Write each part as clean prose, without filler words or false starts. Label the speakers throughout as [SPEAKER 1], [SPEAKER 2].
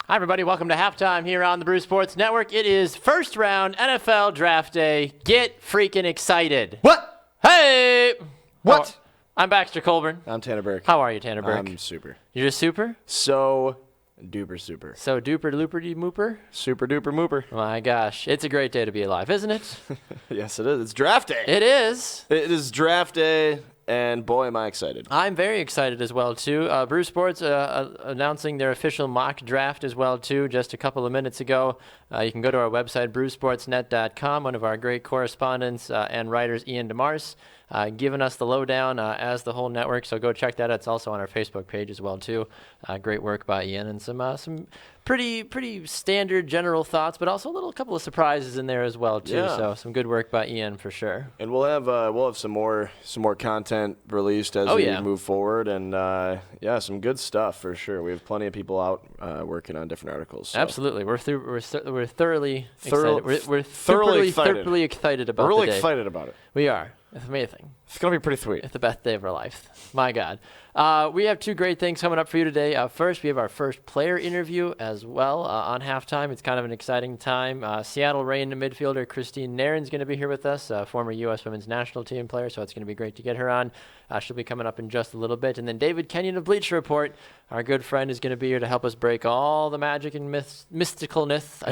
[SPEAKER 1] Hi, everybody. Welcome to Halftime here on the Brew Sports Network. It is first round NFL draft day. Get freaking excited.
[SPEAKER 2] What?
[SPEAKER 1] Hey!
[SPEAKER 2] What?
[SPEAKER 1] I'm Baxter Colburn.
[SPEAKER 2] I'm Tanner Burke.
[SPEAKER 1] How are you, Tanner Burke?
[SPEAKER 2] I'm super.
[SPEAKER 1] You're just super?
[SPEAKER 2] So duper super.
[SPEAKER 1] So duper looper mooper?
[SPEAKER 2] Super duper mooper.
[SPEAKER 1] My gosh. It's a great day to be alive, isn't it?
[SPEAKER 2] Yes, it is. It's draft day.
[SPEAKER 1] It is.
[SPEAKER 2] It is draft day, and boy, am I excited.
[SPEAKER 1] I'm very excited as well, too. Brew Sports announcing their official mock draft as well, too, just a couple of minutes ago. You can go to our website, brewsportsnet.com. One of our great correspondents and writers, Ian DeMars, giving us the lowdown as the whole network. So go check that out. It's also on our Facebook page as well, too. Great work by Ian and some pretty standard general thoughts, but also a couple of surprises in there as well, too.
[SPEAKER 2] Yeah.
[SPEAKER 1] So some good work by Ian for sure.
[SPEAKER 2] And we'll have some more content released as we move forward, and some good stuff for sure. We have plenty of people out working on different articles. So.
[SPEAKER 1] Absolutely, we're thoroughly excited. We're
[SPEAKER 2] thoroughly
[SPEAKER 1] excited about.
[SPEAKER 2] We're really
[SPEAKER 1] the day.
[SPEAKER 2] excited about it.
[SPEAKER 1] We are. It's amazing.
[SPEAKER 2] It's gonna be pretty sweet.
[SPEAKER 1] It's the best day of our life. My God. We have two great things coming up for you today. First, we have our first player interview as well on halftime. It's kind of an exciting time. Seattle Reign midfielder Christine Nairn is going to be here with us, former U.S. Women's National Team player, so it's going to be great to get her on. She'll be coming up in just a little bit. And then David Kenyon of Bleacher Report, our good friend, is going to be here to help us break all the magic and mysticalness. I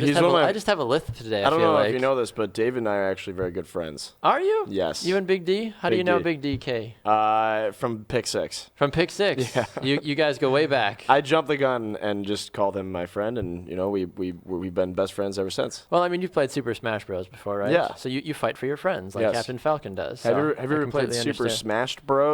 [SPEAKER 1] just have a list today.
[SPEAKER 2] I don't know if you know this, but David and I are actually very good friends.
[SPEAKER 1] Are you?
[SPEAKER 2] Yes.
[SPEAKER 1] You and Big D? How do you know Big DK?
[SPEAKER 2] From Pick 6.
[SPEAKER 1] From Pick 6?
[SPEAKER 2] Yeah.
[SPEAKER 1] You guys go way back.
[SPEAKER 2] I jumped the gun and just called him my friend, and we've been best friends ever since.
[SPEAKER 1] Well, I mean, you've played Super Smash Bros. Before, right?
[SPEAKER 2] Yeah.
[SPEAKER 1] So you fight for your friends like Captain Falcon does.
[SPEAKER 2] Have you ever played Super Smashed Bros?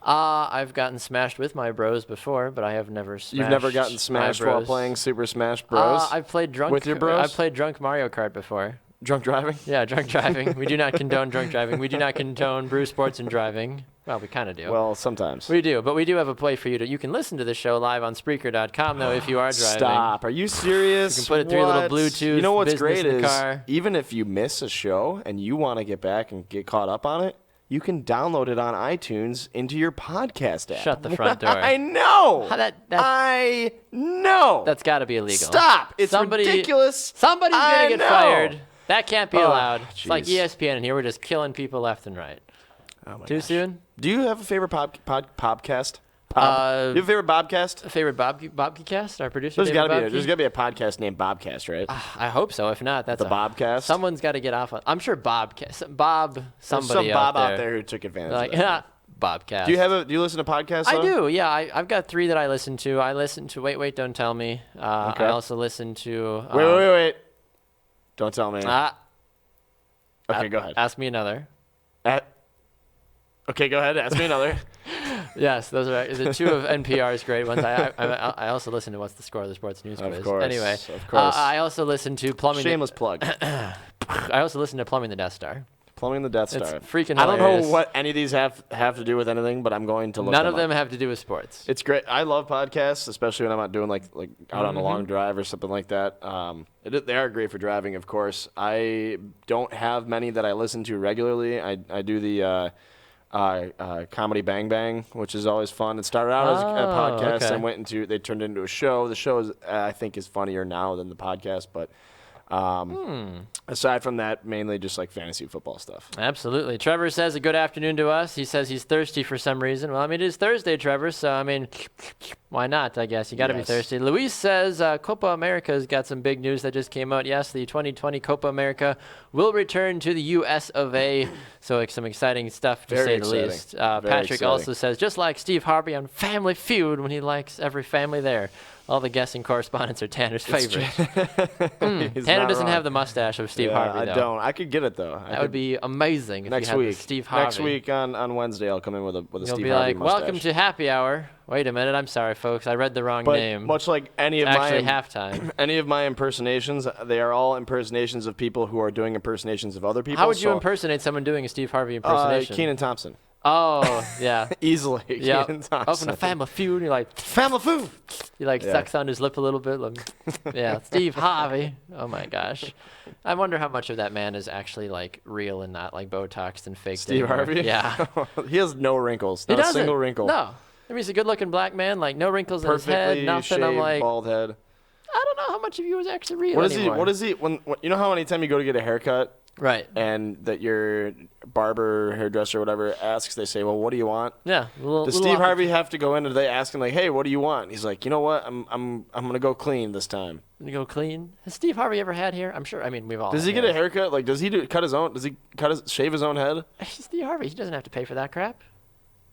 [SPEAKER 1] I've gotten smashed with my bros before, but I have never smashed.
[SPEAKER 2] You've never gotten smashed while playing Super Smash Bros?
[SPEAKER 1] I've played drunk
[SPEAKER 2] with your bros?
[SPEAKER 1] I've played drunk Mario Kart before.
[SPEAKER 2] Drunk driving?
[SPEAKER 1] Yeah, drunk driving. We do not condone drunk driving. We do not condone Brew Sports and driving. Well, we kind of do.
[SPEAKER 2] Well, sometimes.
[SPEAKER 1] We do, but we do have a play for you. You can listen to the show live on Spreaker.com, though, if you are driving.
[SPEAKER 2] Stop. Are you serious?
[SPEAKER 1] You can put it through a little Bluetooth.
[SPEAKER 2] You know what's great is,
[SPEAKER 1] car.
[SPEAKER 2] even if you miss a show and you want to get back and get caught up on it, you can download it on iTunes into your podcast app.
[SPEAKER 1] Shut the front door.
[SPEAKER 2] I know. I know.
[SPEAKER 1] That's got to be illegal.
[SPEAKER 2] Stop. It's ridiculous.
[SPEAKER 1] Somebody's going to get fired. That can't be allowed.
[SPEAKER 2] Geez.
[SPEAKER 1] It's like ESPN in here. We're just killing people left and right.
[SPEAKER 2] Oh my
[SPEAKER 1] Too
[SPEAKER 2] gosh.
[SPEAKER 1] soon?
[SPEAKER 2] Do you have a favorite podcast? Do you have a favorite Bobcast?
[SPEAKER 1] A favorite Bobcast? Our producer.
[SPEAKER 2] There's got to be a podcast named Bobcast, right?
[SPEAKER 1] I hope so. If not, that's
[SPEAKER 2] the Bobcast.
[SPEAKER 1] Someone's got to get off. I'm sure somebody
[SPEAKER 2] There's some Bob out there who took advantage of that.
[SPEAKER 1] Bobcast.
[SPEAKER 2] Do you listen to podcasts?
[SPEAKER 1] I do. Yeah, I've got 3 that I listen to. I listen to Wait, Don't Tell Me.
[SPEAKER 2] Okay.
[SPEAKER 1] I also listen to.
[SPEAKER 2] Wait. Don't tell me. Okay, go ahead.
[SPEAKER 1] Ask me another.
[SPEAKER 2] Okay, go ahead. Ask me another.
[SPEAKER 1] Yes, those are the 2 of NPR's great ones. I also listen to What's the Score of the Sports News Quiz.
[SPEAKER 2] Of course.
[SPEAKER 1] Anyway,
[SPEAKER 2] of course.
[SPEAKER 1] I also listen to Plumbing.
[SPEAKER 2] Shameless plug.
[SPEAKER 1] I also listen to Plumbing the Death Star.
[SPEAKER 2] Plumbing the Death Star.
[SPEAKER 1] It's freaking
[SPEAKER 2] hilarious. I don't know what any of these have to do with anything, but I'm going to look
[SPEAKER 1] None
[SPEAKER 2] them
[SPEAKER 1] of them
[SPEAKER 2] up.
[SPEAKER 1] have to do with sports.
[SPEAKER 2] It's great. I love podcasts, especially when I'm out doing like out on a long drive or something like that. They are great for driving, of course. I don't have many that I listen to regularly. I do the Comedy Bang Bang, which is always fun. It started out as a podcast and they turned it into a show. The show is, I think, is funnier now than the podcast, but aside from that, mainly just like fantasy football stuff.
[SPEAKER 1] Absolutely. Trevor says a good afternoon to us. He says he's thirsty for some reason. Well, I mean, it is Thursday, Trevor, so I mean, why not, I guess? You got to be thirsty. Luis says Copa America's got some big news that just came out. Yes, the 2020 Copa America will return to the U.S. of A., so some exciting stuff to say the least. Patrick also says, just like Steve Harvey on Family Feud when he likes every family there. All the guessing correspondents are Tanner's favorite. Tanner doesn't have the mustache of Steve Harvey, though.
[SPEAKER 2] I don't. I could get it, though.
[SPEAKER 1] That would be amazing if you had the Steve Harvey.
[SPEAKER 2] Next week on Wednesday, I'll come in with a Steve Harvey mustache.
[SPEAKER 1] You'll be like, welcome to Happy Hour. Wait a minute. I'm sorry, folks. I read the wrong name.
[SPEAKER 2] Much like
[SPEAKER 1] halftime.
[SPEAKER 2] Any of my impersonations, they are all impersonations of people who are doing impersonations of other people.
[SPEAKER 1] How would you impersonate someone doing a Steve Harvey impersonation?
[SPEAKER 2] Kenan Thompson.
[SPEAKER 1] Oh, yeah.
[SPEAKER 2] Easily.
[SPEAKER 1] Yeah.
[SPEAKER 2] Kenan Thompson.
[SPEAKER 1] Open a Family Feud. You're like,
[SPEAKER 2] Family Feud.
[SPEAKER 1] He sucks on his lip a little bit. Yeah, Steve Harvey. Oh my gosh. I wonder how much of that man is actually real and not Botoxed and faked.
[SPEAKER 2] Steve Harvey?
[SPEAKER 1] Yeah.
[SPEAKER 2] He has no wrinkles. Not a single wrinkle.
[SPEAKER 1] No. I mean, he's a good-looking black man. No wrinkles in his head. Nothing.
[SPEAKER 2] Perfectly shaved, bald head.
[SPEAKER 1] I don't know how much of you is actually real
[SPEAKER 2] What is
[SPEAKER 1] anymore.
[SPEAKER 2] What is he? When you know how anytime you go to get a haircut,
[SPEAKER 1] Right.
[SPEAKER 2] and that your barber, hairdresser, whatever asks, they say, "Well, what do you want?"
[SPEAKER 1] Yeah.
[SPEAKER 2] Does Steve Harvey have to go in, or do they ask him like, "Hey, what do you want?" He's like, "You know what? I'm gonna go clean this time."
[SPEAKER 1] Gonna go clean. Has Steve Harvey ever had hair? I'm sure. I mean, we've all.
[SPEAKER 2] Does he get a haircut? Like, does he cut his own? Does he shave his own head?
[SPEAKER 1] Steve Harvey. He doesn't have to pay for that crap.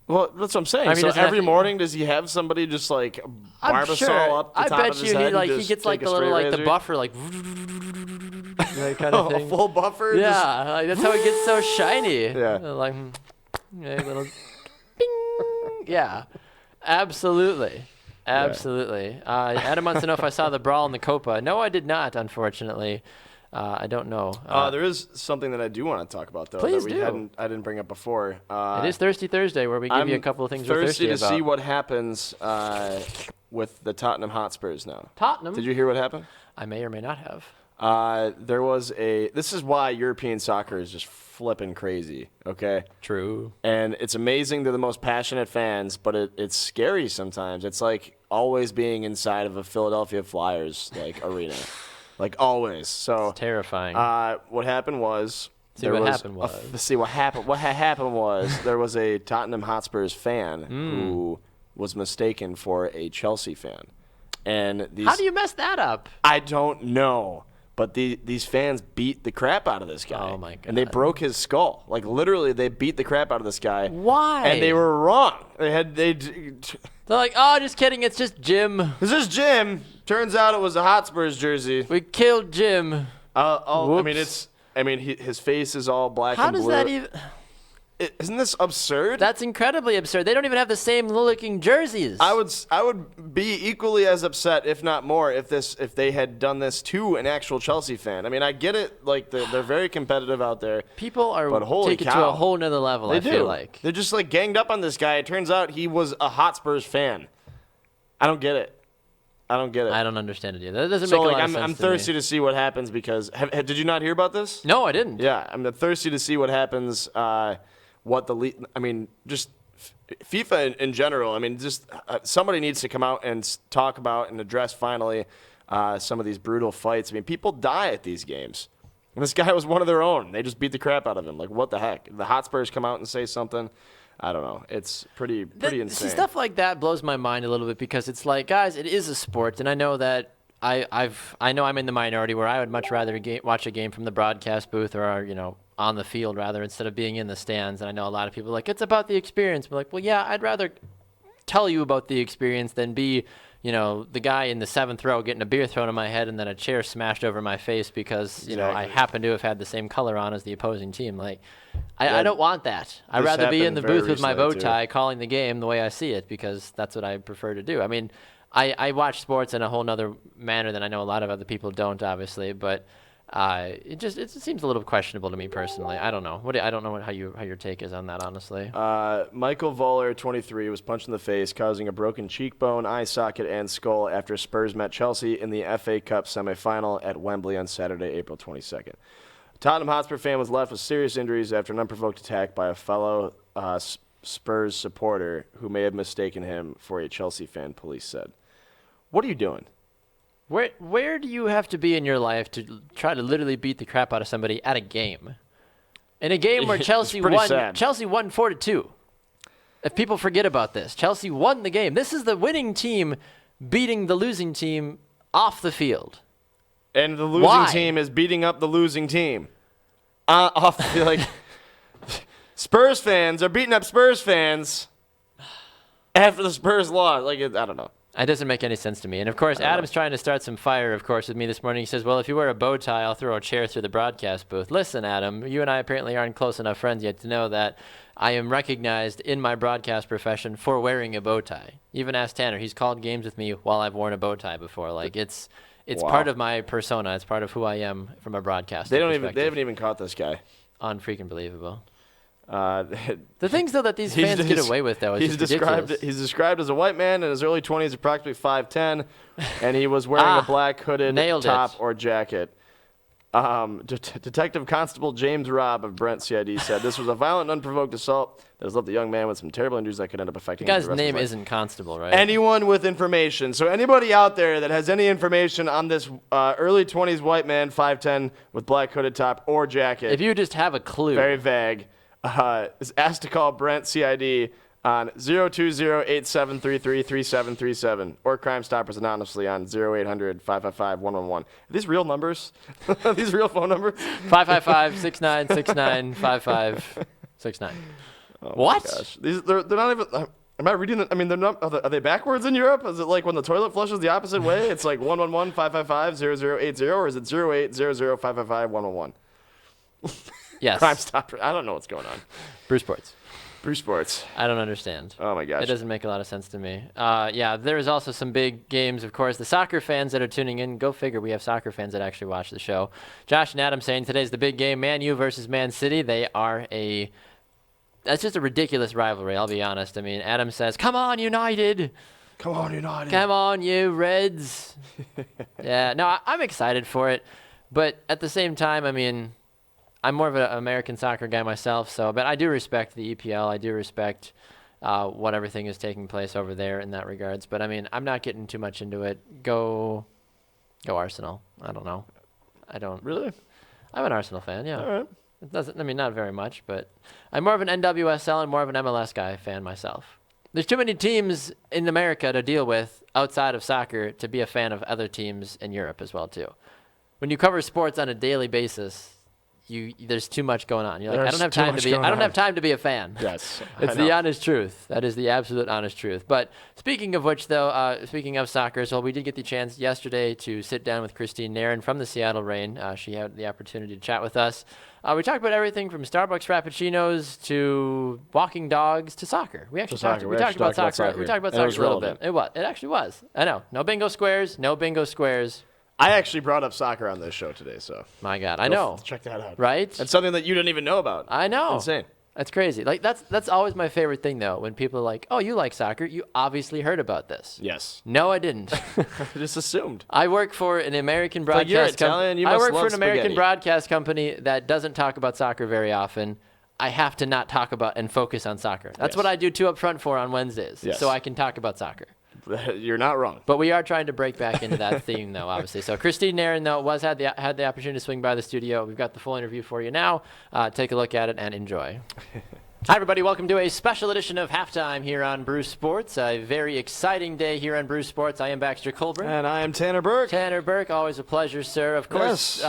[SPEAKER 2] Well, that's what I'm saying.
[SPEAKER 1] I mean,
[SPEAKER 2] so
[SPEAKER 1] doesn't have
[SPEAKER 2] every
[SPEAKER 1] to-
[SPEAKER 2] morning, does he have somebody just like
[SPEAKER 1] I'm
[SPEAKER 2] barbasol
[SPEAKER 1] sure.
[SPEAKER 2] up the
[SPEAKER 1] I
[SPEAKER 2] top
[SPEAKER 1] bet
[SPEAKER 2] of his
[SPEAKER 1] you
[SPEAKER 2] head?
[SPEAKER 1] he gets like the little like the buffer like that kind of thing.
[SPEAKER 2] A full buffer.
[SPEAKER 1] Yeah, like, that's how it gets so shiny.
[SPEAKER 2] Yeah.
[SPEAKER 1] Like little bing. Yeah. Absolutely. Absolutely. Adam wants to know if I saw the brawl in the Copa. No, I did not, unfortunately. I don't know.
[SPEAKER 2] There is something that I do want to talk about, though.
[SPEAKER 1] Please
[SPEAKER 2] that
[SPEAKER 1] do.
[SPEAKER 2] I didn't bring up before.
[SPEAKER 1] It is Thirsty Thursday, where we give you a couple of things we're thirsty
[SPEAKER 2] to
[SPEAKER 1] about.
[SPEAKER 2] see what happens with the Tottenham Hotspurs now.
[SPEAKER 1] Tottenham?
[SPEAKER 2] Did you hear what happened?
[SPEAKER 1] I may or may not have.
[SPEAKER 2] There was this is why European soccer is just flipping crazy, okay?
[SPEAKER 1] True.
[SPEAKER 2] And it's amazing. They're the most passionate fans, but it's scary sometimes. It's like always being inside of a Philadelphia Flyers like arena. Like always. So
[SPEAKER 1] It's terrifying.
[SPEAKER 2] what happened was
[SPEAKER 1] What happened
[SPEAKER 2] was there was a Tottenham Hotspurs fan who was mistaken for a Chelsea fan. And
[SPEAKER 1] How do you mess that up?
[SPEAKER 2] I don't know. But these fans beat the crap out of this guy.
[SPEAKER 1] Oh, my God.
[SPEAKER 2] And they broke his skull. Like, literally, they beat the crap out of this guy.
[SPEAKER 1] Why?
[SPEAKER 2] And they were wrong. They're
[SPEAKER 1] like, oh, just kidding. It's just Jim.
[SPEAKER 2] This is Jim. Turns out it was a Hotspurs jersey.
[SPEAKER 1] We killed Jim.
[SPEAKER 2] His face is all black
[SPEAKER 1] How
[SPEAKER 2] and blue.
[SPEAKER 1] does that even...
[SPEAKER 2] Isn't this absurd?
[SPEAKER 1] That's incredibly absurd. They don't even have the same looking jerseys.
[SPEAKER 2] I would be equally as upset, if not more, if they had done this to an actual Chelsea fan. I mean, I get it. Like they're very competitive out there.
[SPEAKER 1] People are
[SPEAKER 2] But holy
[SPEAKER 1] taking it to
[SPEAKER 2] cow.
[SPEAKER 1] a whole nother level, I feel like.
[SPEAKER 2] They're just like ganged up on this guy. It turns out he was a Hotspurs fan. I don't get it. I
[SPEAKER 1] don't understand it either. That doesn't
[SPEAKER 2] So
[SPEAKER 1] make a
[SPEAKER 2] like
[SPEAKER 1] lot of sense
[SPEAKER 2] I'm
[SPEAKER 1] to
[SPEAKER 2] thirsty
[SPEAKER 1] me.
[SPEAKER 2] to see what happens because did you not hear about this?
[SPEAKER 1] No, I didn't.
[SPEAKER 2] Yeah, I'm thirsty to see what happens. What the league? I mean, just FIFA in general. I mean, just somebody needs to come out and talk about and address finally some of these brutal fights. I mean, people die at these games. And this guy was one of their own. They just beat the crap out of him. Like, what the heck? The Hotspurs come out and say something. I don't know. It's pretty insane.
[SPEAKER 1] See, stuff like that blows my mind a little bit because it's like, guys, it is a sport, and I know that I know I'm in the minority where I would much rather watch a game from the broadcast booth or on the field rather instead of being in the stands. And I know a lot of people are like, it's about the experience. But like, well, yeah, I'd rather tell you about the experience than be, the guy in the 7th row getting a beer thrown in my head and then a chair smashed over my face because, I happen to have had the same color on as the opposing team. Like, I don't want that. I'd rather be in the booth with my bow tie calling the game the way I see it because that's what I prefer to do. I mean, I watch sports in a whole nother manner than I know a lot of other people don't, obviously, but it seems a little questionable to me personally. I don't know. I don't know how your take is on that, honestly.
[SPEAKER 2] Michael Voller, 23, was punched in the face, causing a broken cheekbone, eye socket, and skull after Spurs met Chelsea in the FA Cup semifinal at Wembley on Saturday, April 22nd. A Tottenham Hotspur fan was left with serious injuries after an unprovoked attack by a fellow Spurs supporter who may have mistaken him for a Chelsea fan, police said. What are you doing?
[SPEAKER 1] Where do you have to be in your life to try to literally beat the crap out of somebody at a game? In a game where Chelsea won,
[SPEAKER 2] sad.
[SPEAKER 1] Chelsea won 4-2. If people forget about this, Chelsea won the game. This is the winning team beating the losing team off the field.
[SPEAKER 2] And the losing team is beating up the losing team. Spurs fans are beating up Spurs fans after the Spurs lost. I don't know.
[SPEAKER 1] It doesn't make any sense to me. And, of course, Adam's trying to start some fire, of course, with me this morning. He says, well, if you wear a bow tie, I'll throw a chair through the broadcast booth. Listen, Adam, you and I apparently aren't close enough friends yet to know that I am recognized in my broadcast profession for wearing a bow tie. Even ask Tanner. He's called games with me while I've worn a bow tie before. It's
[SPEAKER 2] Wow.
[SPEAKER 1] part of my persona. It's part of who I am from a broadcast perspective.
[SPEAKER 2] They haven't even caught this guy.
[SPEAKER 1] Unfreaking believable.
[SPEAKER 2] The
[SPEAKER 1] things, though, that these fans get away with, though, is just ridiculous.
[SPEAKER 2] He's described as a white man in his early 20s, approximately 5'10", and he was wearing a black hooded top or jacket. Detective Constable James Robb of Brent CID said this was a violent, unprovoked assault that has left the young man with some terrible injuries that could end up affecting
[SPEAKER 1] The
[SPEAKER 2] him
[SPEAKER 1] guy's
[SPEAKER 2] for the rest of
[SPEAKER 1] name
[SPEAKER 2] his life.
[SPEAKER 1] isn't Constable, right?
[SPEAKER 2] Anyone with information. So anybody out there that has any information on this early 20s white man, 5'10", with black hooded top or jacket,
[SPEAKER 1] If you just have a clue.
[SPEAKER 2] very vague, is asked to call Brent CID on 020-8733-3737 or Crime Stoppers anonymously on 0800-555-111. Are these real numbers? Are these real phone numbers?
[SPEAKER 1] 555-6969-5569. What?
[SPEAKER 2] Gosh. They're not even... Am I reading it? I mean, they're not. Are they backwards in Europe? Is it like when the toilet flushes the opposite way? It's like 111-555-0080, or is it 0800-555-111?
[SPEAKER 1] Yes.
[SPEAKER 2] Crime Stopper. I don't know what's going on.
[SPEAKER 1] Bruce Sports.
[SPEAKER 2] Bruce Sports.
[SPEAKER 1] I don't understand.
[SPEAKER 2] Oh, my gosh.
[SPEAKER 1] It doesn't make a lot of sense to me. Yeah, there's also some big games, of course. The soccer fans that are tuning in, go figure, we have soccer fans that actually watch the show. Josh and Adam saying today's the big game, Man U versus Man City. That's just a ridiculous rivalry, I'll be honest. I mean, Adam says, come on, United.
[SPEAKER 2] Come on, United.
[SPEAKER 1] Come on, you Reds. Yeah, no, I'm excited for it. But at the same time, I mean, I'm more of an American soccer guy myself, but I do respect the EPL. I do respect what everything is taking place over there in that regards. But I mean, I'm not getting too much into it. Go Arsenal. I don't know. I don't.
[SPEAKER 2] Really?
[SPEAKER 1] I'm an Arsenal fan, yeah.
[SPEAKER 2] All right.
[SPEAKER 1] It doesn't, I mean, not very much, but I'm more of an NWSL and more of an MLS fan myself. There's too many teams in America to deal with outside of soccer to be a fan of other teams in Europe as well, too. When you cover sports on a daily basis, there's too much going on. You're like, I don't have time to be a fan.
[SPEAKER 2] Yes.
[SPEAKER 1] It's the honest truth. That is the absolute honest truth. But speaking of which, though, speaking of soccer, so we did get the chance yesterday to sit down with Christine Nairn from the Seattle Reign. She had the opportunity to chat with us. We talked about everything from Starbucks Frappuccinos to walking dogs to soccer. We actually talked about soccer. We talked about soccer a little bit. It actually was. I know. No bingo squares.
[SPEAKER 2] I actually brought up soccer on this show today, so.
[SPEAKER 1] My God, I know.
[SPEAKER 2] Check that out.
[SPEAKER 1] Right?
[SPEAKER 2] It's something that you didn't even know about.
[SPEAKER 1] I know.
[SPEAKER 2] Insane.
[SPEAKER 1] That's crazy. Like that's always my favorite thing, though, when people are like, "Oh, you like soccer? You obviously heard about this."
[SPEAKER 2] Yes.
[SPEAKER 1] No, I didn't.
[SPEAKER 2] I just assumed.
[SPEAKER 1] I work for an American
[SPEAKER 2] Like you're Italian, you must love
[SPEAKER 1] American
[SPEAKER 2] spaghetti.
[SPEAKER 1] broadcast company that doesn't talk about soccer very often. I have to not talk about and focus on soccer. That's what I do two up front for on Wednesdays, so I can talk about soccer.
[SPEAKER 2] You're not wrong.
[SPEAKER 1] But we are trying to break back into that theme, though, obviously. So Christine Nairn, though, had the opportunity to swing by the studio. We've got the full interview for you now. Take a look at it and enjoy. Hi, everybody. Welcome to a special edition of Halftime here on Bruce Sports. A very exciting day here on Bruce Sports. I am Baxter Colburn.
[SPEAKER 2] And I am Tanner Burke.
[SPEAKER 1] Tanner Burke, always a pleasure, sir. Of course,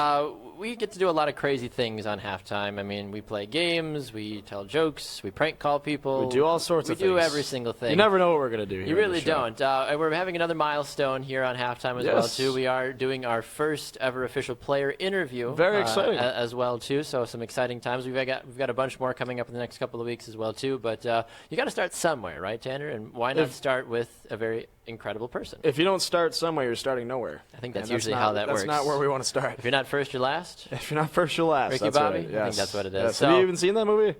[SPEAKER 1] we get to do a lot of crazy things on halftime. I mean, we play games, we tell jokes, we prank call people.
[SPEAKER 2] We do all sorts of things.
[SPEAKER 1] We do every single thing.
[SPEAKER 2] You never know what we're going to do here.
[SPEAKER 1] You really don't. And we're having another milestone here on halftime as well, too. We are doing our first ever official player interview.
[SPEAKER 2] Very exciting.
[SPEAKER 1] As well, too. So some exciting times. We've got a bunch more coming up in the next couple of weeks as well, too. But you got to start somewhere, right, Tanner? And why not start with a very incredible person?
[SPEAKER 2] If you don't start somewhere, you're starting nowhere.
[SPEAKER 1] I think that's usually how that works.
[SPEAKER 2] That's not where we want to start.
[SPEAKER 1] If you're not first, you're last.
[SPEAKER 2] If you're not first, you're last.
[SPEAKER 1] Ricky
[SPEAKER 2] that's
[SPEAKER 1] Bobby?
[SPEAKER 2] right. Yes.
[SPEAKER 1] I think that's what it is.
[SPEAKER 2] Yes.
[SPEAKER 1] So,
[SPEAKER 2] have you even seen that movie?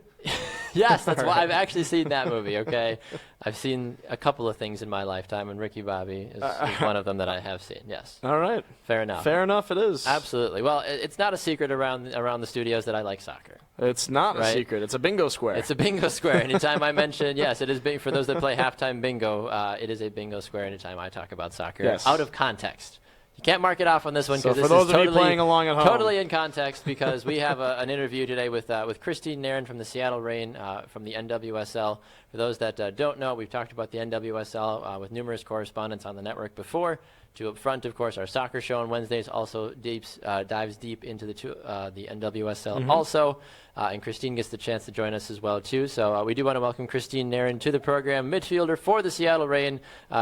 [SPEAKER 1] Yes, that's why I've actually seen that movie, okay? I've seen a couple of things in my lifetime, and Ricky Bobby is one of them that I have seen, yes.
[SPEAKER 2] All right.
[SPEAKER 1] Fair enough.
[SPEAKER 2] Fair enough it is.
[SPEAKER 1] Absolutely. Well, it's not a secret around the studios that I like soccer.
[SPEAKER 2] It's not a secret. It's a bingo square.
[SPEAKER 1] It's a bingo square. Anytime I mention, yes, it is big for those that play halftime bingo, it is a bingo square anytime I talk about soccer. Out of context. You can't mark it off on this one because
[SPEAKER 2] this is totally, playing along at home.
[SPEAKER 1] Totally in context because we have an interview today with Christine Nairn from the Seattle Reign from the NWSL. For those that don't know, we've talked about the NWSL with numerous correspondents on the network before. To up front, of course, our soccer show on Wednesdays also dives deep into the NWSL also. And Christine gets the chance to join us as well, too. So we do want to welcome Christine Nairn to the program, midfielder for the Seattle Reign.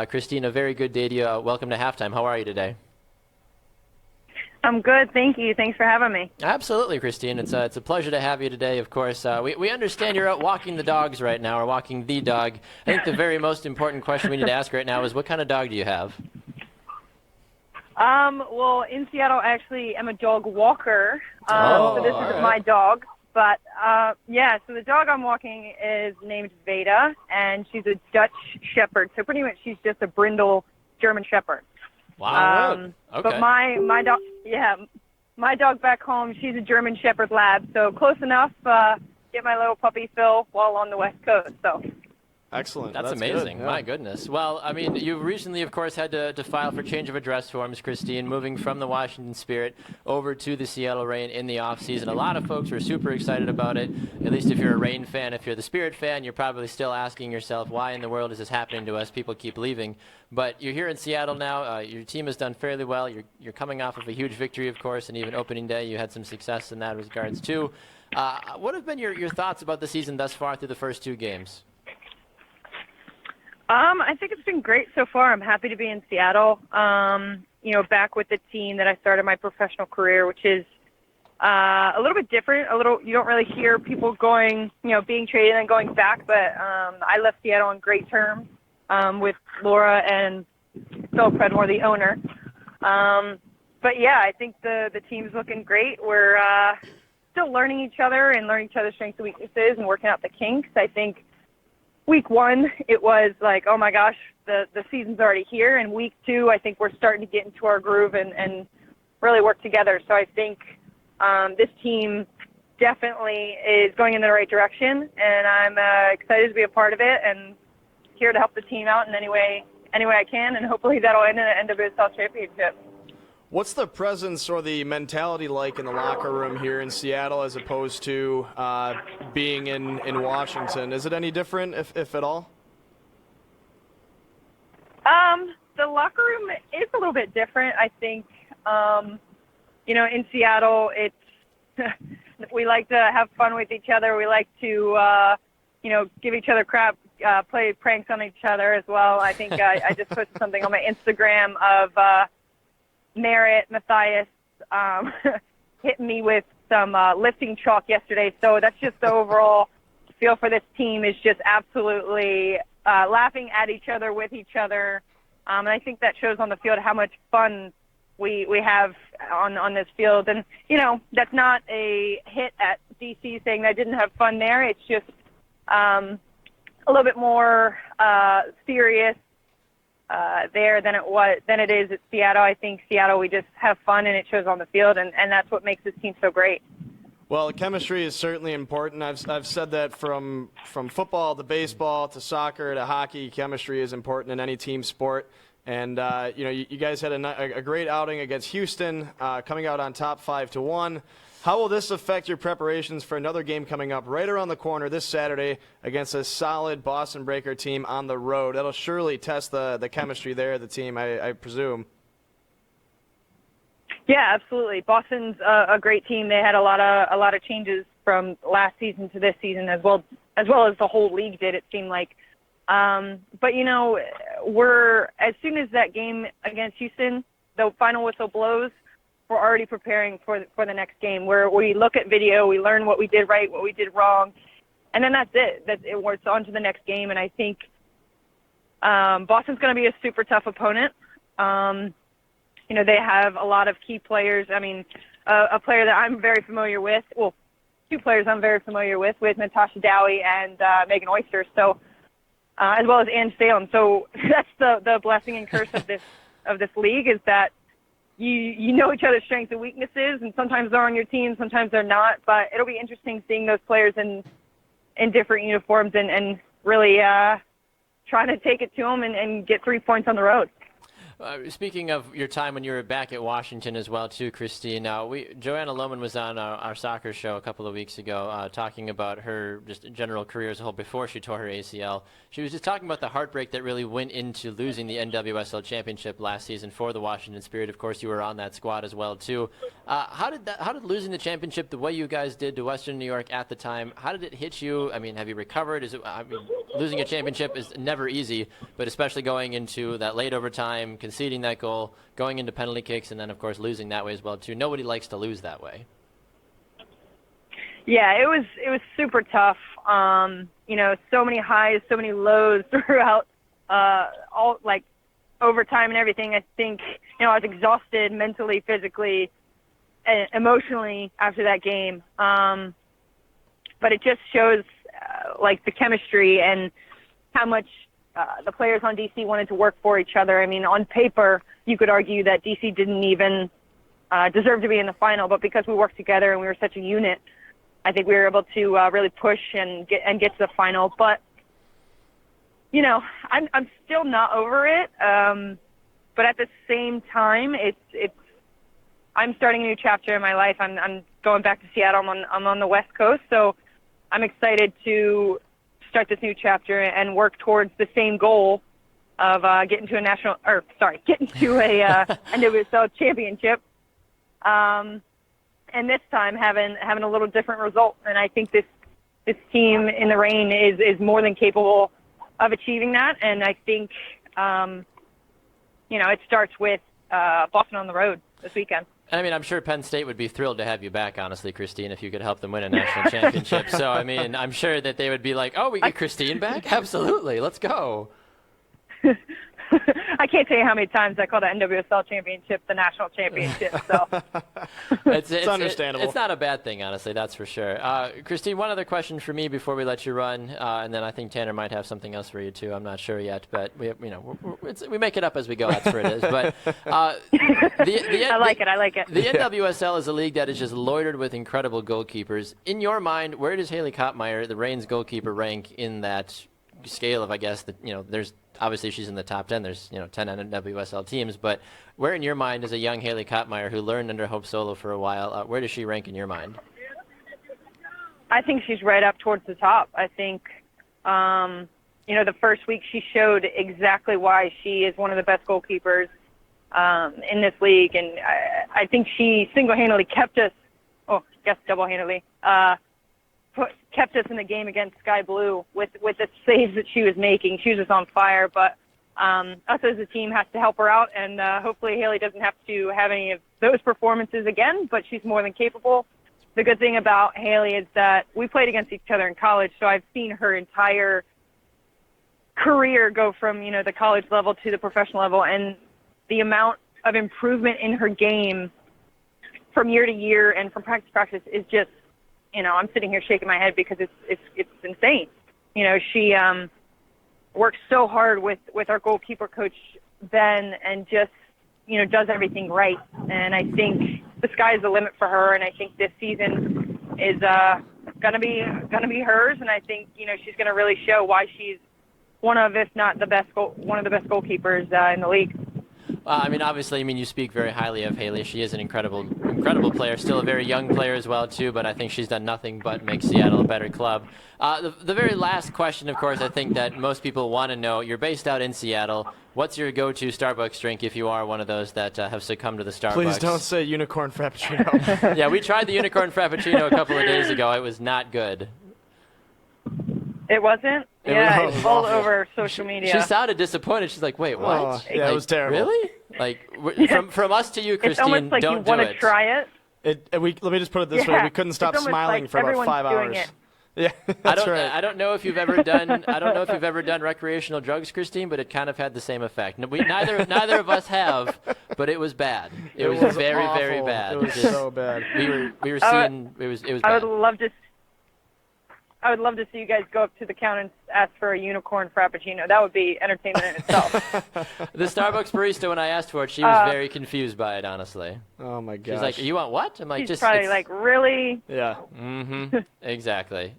[SPEAKER 1] Christine, a very good day to you. Welcome to Halftime. How are you today?
[SPEAKER 3] I'm good, thank you. Thanks for having me.
[SPEAKER 1] Absolutely, Christine. It's a pleasure to have you today, of course. We understand you're out walking the dogs right now, or walking the dog. I think the very most important question we need to ask right now is, what kind of dog do you have?
[SPEAKER 3] Well, in Seattle, actually, I'm a dog walker. So this isn't my dog. But, so the dog I'm walking is named Veda, and she's a Dutch Shepherd. So pretty much she's just a brindle German Shepherd.
[SPEAKER 1] Wow. Okay.
[SPEAKER 3] But my dog, my dog back home, she's a German Shepherd Lab, so close enough. Get my little puppy Phil while on the West Coast. So.
[SPEAKER 2] Excellent.
[SPEAKER 1] That's amazing. Good. Yeah. My goodness. Well, I mean, you recently, of course, had to file for change of address forms, Christine, moving from the Washington Spirit over to the Seattle Reign in the offseason. A lot of folks were super excited about it, at least if you're a Reign fan. If you're the Spirit fan, you're probably still asking yourself, why in the world is this happening to us? People keep leaving. But you're here in Seattle now. Your team has done fairly well. You're coming off of a huge victory, of course, and even opening day, you had some success in that regards, too. What have been your thoughts about the season thus far through the first 2 games?
[SPEAKER 3] I think it's been great so far. I'm happy to be in Seattle, back with the team that I started my professional career, which is a little bit different. You don't really hear people going, being traded and going back, but I left Seattle on great terms with Laura and Phil Predmore, the owner. But, yeah, I think the team's looking great. We're still learning each other and learning each other's strengths and weaknesses and working out the kinks. I think week 1, it was like, oh my gosh, the season's already here. And week 2, I think we're starting to get into our groove and really work together. So I think this team definitely is going in the right direction, and I'm excited to be a part of it and here to help the team out in any way I can, and hopefully that'll end in an NWSL championship.
[SPEAKER 2] What's the presence or the mentality like in the locker room here in Seattle as opposed to being in Washington? Is it any different, if at all?
[SPEAKER 3] The locker room is a little bit different, I think. In Seattle, it's we like to have fun with each other. We like to, give each other crap, play pranks on each other as well. I think I just posted something on my Instagram of Merritt, Matthias, hit me with some lifting chalk yesterday. So that's just the overall feel for this team, is just absolutely laughing at each other, with each other. And I think that shows on the field how much fun we have on this field. And, that's not a hit at DC saying I didn't have fun there. It's just a little bit more serious there than it is at Seattle. I think Seattle, we just have fun and it shows on the field, and that's what makes this team so great.
[SPEAKER 2] Well, chemistry is certainly important. I've said that from football to baseball to soccer to hockey. Chemistry is important in any team sport. And you guys had a great outing against Houston, coming out on top 5-1. How will this affect your preparations for another game coming up right around the corner this Saturday against a solid Boston Breaker team on the road? That'll surely test the chemistry there of the team, I presume.
[SPEAKER 3] Yeah, absolutely. Boston's a great team. They had a lot of changes from last season to this season, as well as the whole league did, it seemed like. But we're, as soon as that game against Houston, the final whistle blows, we're already preparing for the next game, where we look at video, we learn what we did right, what we did wrong, and then that's it. It's on to the next game. And I think Boston's going to be a super tough opponent. They have a lot of key players. I mean, a player that I'm very familiar with, well, 2 players I'm very familiar with Natasha Dowie and Megan Oyster, so as well as Ann Salem. So that's the blessing and curse of this league, is that you know each other's strengths and weaknesses, and sometimes they're on your team, sometimes they're not. But it'll be interesting seeing those players in different uniforms and really trying to take it to them and get 3 points on the road.
[SPEAKER 1] Speaking of your time when you were back at Washington as well, too, Christine, Joanna Lohman was on our soccer show a couple of weeks ago talking about her just general career as a whole before she tore her ACL. She was just talking about the heartbreak that really went into losing the NWSL championship last season for the Washington Spirit. Of course, you were on that squad as well, too. How did losing the championship the way you guys did to Western New York at the time, how did it hit you? I mean, have you recovered? Losing a championship is never easy, but especially going into that late overtime, conceding that goal, going into penalty kicks, and then, of course, losing that way as well, too. Nobody likes to lose that way.
[SPEAKER 3] Yeah, it was super tough. So many highs, so many lows throughout all, like, overtime and everything. I think, I was exhausted mentally, physically, and emotionally after that game. But it just shows, the chemistry and how much the players on DC wanted to work for each other. I mean, on paper, you could argue that DC didn't even deserved to be in the final, but because we worked together and we were such a unit, I think we were able to really push and get to the final. But you know, I'm still not over it. But at the same time, it's I'm starting a new chapter in my life. I'm going back to Seattle. I'm on the West Coast, so I'm excited to start this new chapter and work towards the same goal of getting to a NWSL championship. And this time having a little different result. And I think this team in the Reign is more than capable of achieving that. And I think, it starts with Boston on the road this weekend.
[SPEAKER 1] And I mean, I'm sure Penn State would be thrilled to have you back, honestly, Christine, if you could help them win a national championship. So, I mean, I'm sure that they would be like, oh, we get Christine back? Absolutely. Let's go.
[SPEAKER 3] I can't tell you how many times I call the NWSL championship the national championship. So
[SPEAKER 2] it's understandable.
[SPEAKER 1] It's not a bad thing, honestly. That's for sure. Christine, one other question for me before we let you run, and then I think Tanner might have something else for you too. I'm not sure yet, but we make it up as we go. That's where it is. But I
[SPEAKER 3] like it.
[SPEAKER 1] The NWSL is a league that is just loaded with incredible goalkeepers. In your mind, where does Haley Kottmeyer, the Reign's goalkeeper, rank in that scale of, I guess, there's obviously she's in the top 10. There's 10 NWSL teams, but where in your mind is a young Haley Kottmeyer who learned under Hope Solo for a while? Where does she rank in your mind?
[SPEAKER 3] I think she's right up towards the top. I think the first week she showed exactly why she is one of the best goalkeepers in this league, and I think she single-handedly kept us. Oh, I guess double-handedly. Kept us in the game against Sky Blue with the saves that she was making. She was just on fire, but us as a team has to help her out, and hopefully Haley doesn't have to have any of those performances again, but she's more than capable. The good thing about Haley is that we played against each other in college, so I've seen her entire career go from the college level to the professional level, and the amount of improvement in her game from year to year and from practice to practice is just, I'm sitting here shaking my head because it's insane. She works so hard with our goalkeeper coach, Ben, and just, does everything right. And I think the sky is the limit for her, and I think this season is gonna be hers, and I think, she's gonna really show why she's one of, if not the best goalkeepers in the league.
[SPEAKER 1] Obviously, you speak very highly of Haley. She is an incredible player, still a very young player as well, too, but I think she's done nothing but make Seattle a better club. The very last question, of course, I think that most people want to know, you're based out in Seattle. What's your go-to Starbucks drink if you are one of those that have succumbed to the Starbucks?
[SPEAKER 2] Please don't say unicorn frappuccino.
[SPEAKER 1] Yeah, we tried the unicorn frappuccino a couple of days ago. It was not good.
[SPEAKER 3] It wasn't? Yeah, it's all over social media.
[SPEAKER 1] She sounded disappointed. She's like, wait, what?
[SPEAKER 2] Oh, yeah, it was terrible.
[SPEAKER 1] Really? From us to you, Christine,
[SPEAKER 3] it's almost like
[SPEAKER 1] don't
[SPEAKER 3] you want to try it.
[SPEAKER 2] Let me just put it this way: we couldn't stop smiling for about 5 hours. Yeah, that's right.
[SPEAKER 1] I don't know if you've ever done recreational drugs, Christine, but it kind of had the same effect. Neither of us have, but it was bad. It was very,
[SPEAKER 2] awful.
[SPEAKER 1] very bad.
[SPEAKER 2] It was so bad.
[SPEAKER 1] We were seeing it was bad.
[SPEAKER 3] I would love to see you guys go up to the counter and ask for a unicorn frappuccino. That would be entertainment in itself.
[SPEAKER 1] The Starbucks barista, when I asked for it, she was very confused by it, honestly.
[SPEAKER 2] Oh, my gosh.
[SPEAKER 1] She's like, you want what? I'm like,
[SPEAKER 3] she's probably like, really?
[SPEAKER 2] Yeah.
[SPEAKER 1] Mm-hmm. Exactly.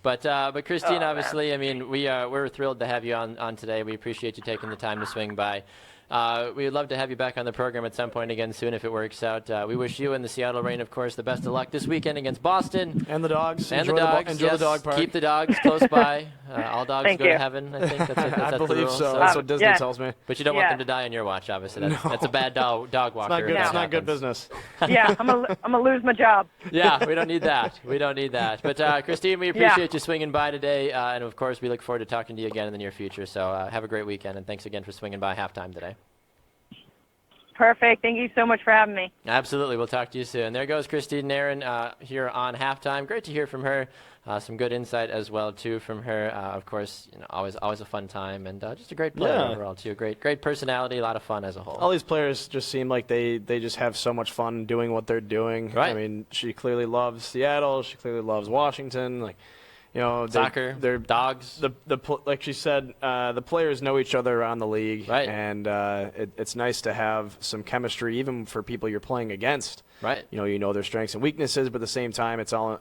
[SPEAKER 1] But Christine, obviously, we're thrilled to have you on today. We appreciate you taking the time to swing by. We would love to have you back on the program at some point again soon if it works out. We wish you and the Seattle Reign, of course, the best of luck this weekend against Boston.
[SPEAKER 2] And the dogs.
[SPEAKER 1] Enjoy the dog park. Keep the dogs close by. All dogs go to heaven, I think. That's
[SPEAKER 2] I believe so. That's what Disney tells me.
[SPEAKER 1] But you don't want them to die on your watch, obviously. That's a bad dog walker.
[SPEAKER 2] It's not good business.
[SPEAKER 3] Yeah, I'm gonna lose my job.
[SPEAKER 1] Yeah, we don't need that. But Christine, we appreciate you swinging by today. And, of course, we look forward to talking to you again in the near future. So have a great weekend, and thanks again for swinging by halftime today.
[SPEAKER 3] Perfect. Thank you so much for having me.
[SPEAKER 1] Absolutely. We'll talk to you soon. There goes Christine Nairn here on Halftime. Great to hear from her. Some good insight as well, too, from her. Of course, always a fun time, and just a great player overall, too. Great personality, a lot of fun as a whole.
[SPEAKER 2] All these players just seem like they just have so much fun doing what they're doing.
[SPEAKER 1] Right.
[SPEAKER 2] She clearly loves Seattle. She clearly loves Washington. You know,
[SPEAKER 1] Soccer,
[SPEAKER 2] they're
[SPEAKER 1] dogs.
[SPEAKER 2] Like she said, the players know each other around the league,
[SPEAKER 1] Right.
[SPEAKER 2] And it's nice to have some chemistry, even for people you're playing against.
[SPEAKER 1] Right.
[SPEAKER 2] You know their strengths and weaknesses, but at the same time, it's all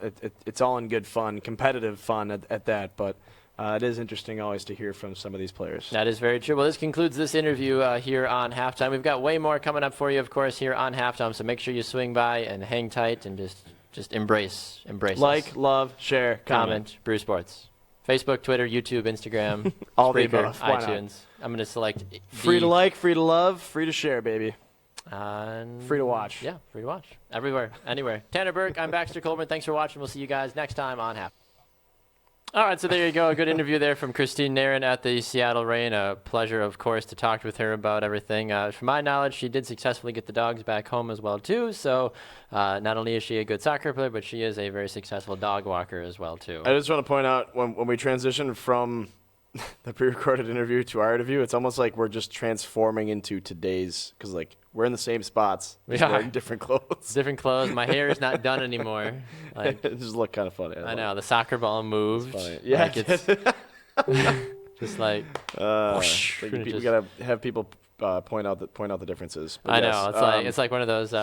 [SPEAKER 2] in good fun, competitive fun at that. But it is interesting always to hear from some of these players.
[SPEAKER 1] That is very true. Well, this concludes this interview here on Halftime. We've got way more coming up for you, of course, here on Halftime. So make sure you swing by and hang tight and just embrace
[SPEAKER 2] Like,
[SPEAKER 1] us.
[SPEAKER 2] love, share,
[SPEAKER 1] comment. Brew Sports. Facebook, Twitter, YouTube, Instagram,
[SPEAKER 2] all the
[SPEAKER 1] Spreaker,
[SPEAKER 2] above. Why
[SPEAKER 1] iTunes.
[SPEAKER 2] not?
[SPEAKER 1] I'm going to select
[SPEAKER 2] Free to like, free to love, free to share, baby. Free to watch.
[SPEAKER 1] Yeah, free to watch. Everywhere, anywhere. Tanner Burke, I'm Baxter Colburn. Thanks for watching. We'll see you guys next time on Half. All right, so there you go. A good interview there from Christine Nairn at the Seattle Reign. A pleasure, of course, to talk with her about everything. From my knowledge, she did successfully get the dogs back home as well, too. So not only is she a good soccer player, but she is a very successful dog walker as well, too.
[SPEAKER 2] I just want to point out, when we transition from the pre-recorded interview to our interview, it's almost like we're just transforming into today's, because like we're in the same spots, just wearing different clothes.
[SPEAKER 1] Different clothes. My hair is not done anymore. Like,
[SPEAKER 2] it just looked kind of funny.
[SPEAKER 1] I know. The soccer ball moved.
[SPEAKER 2] Funny. Yeah.
[SPEAKER 1] Like it's just like whoosh,
[SPEAKER 2] we
[SPEAKER 1] just-
[SPEAKER 2] gotta have people point out the differences. But
[SPEAKER 1] I
[SPEAKER 2] yes,
[SPEAKER 1] know. It's like one of those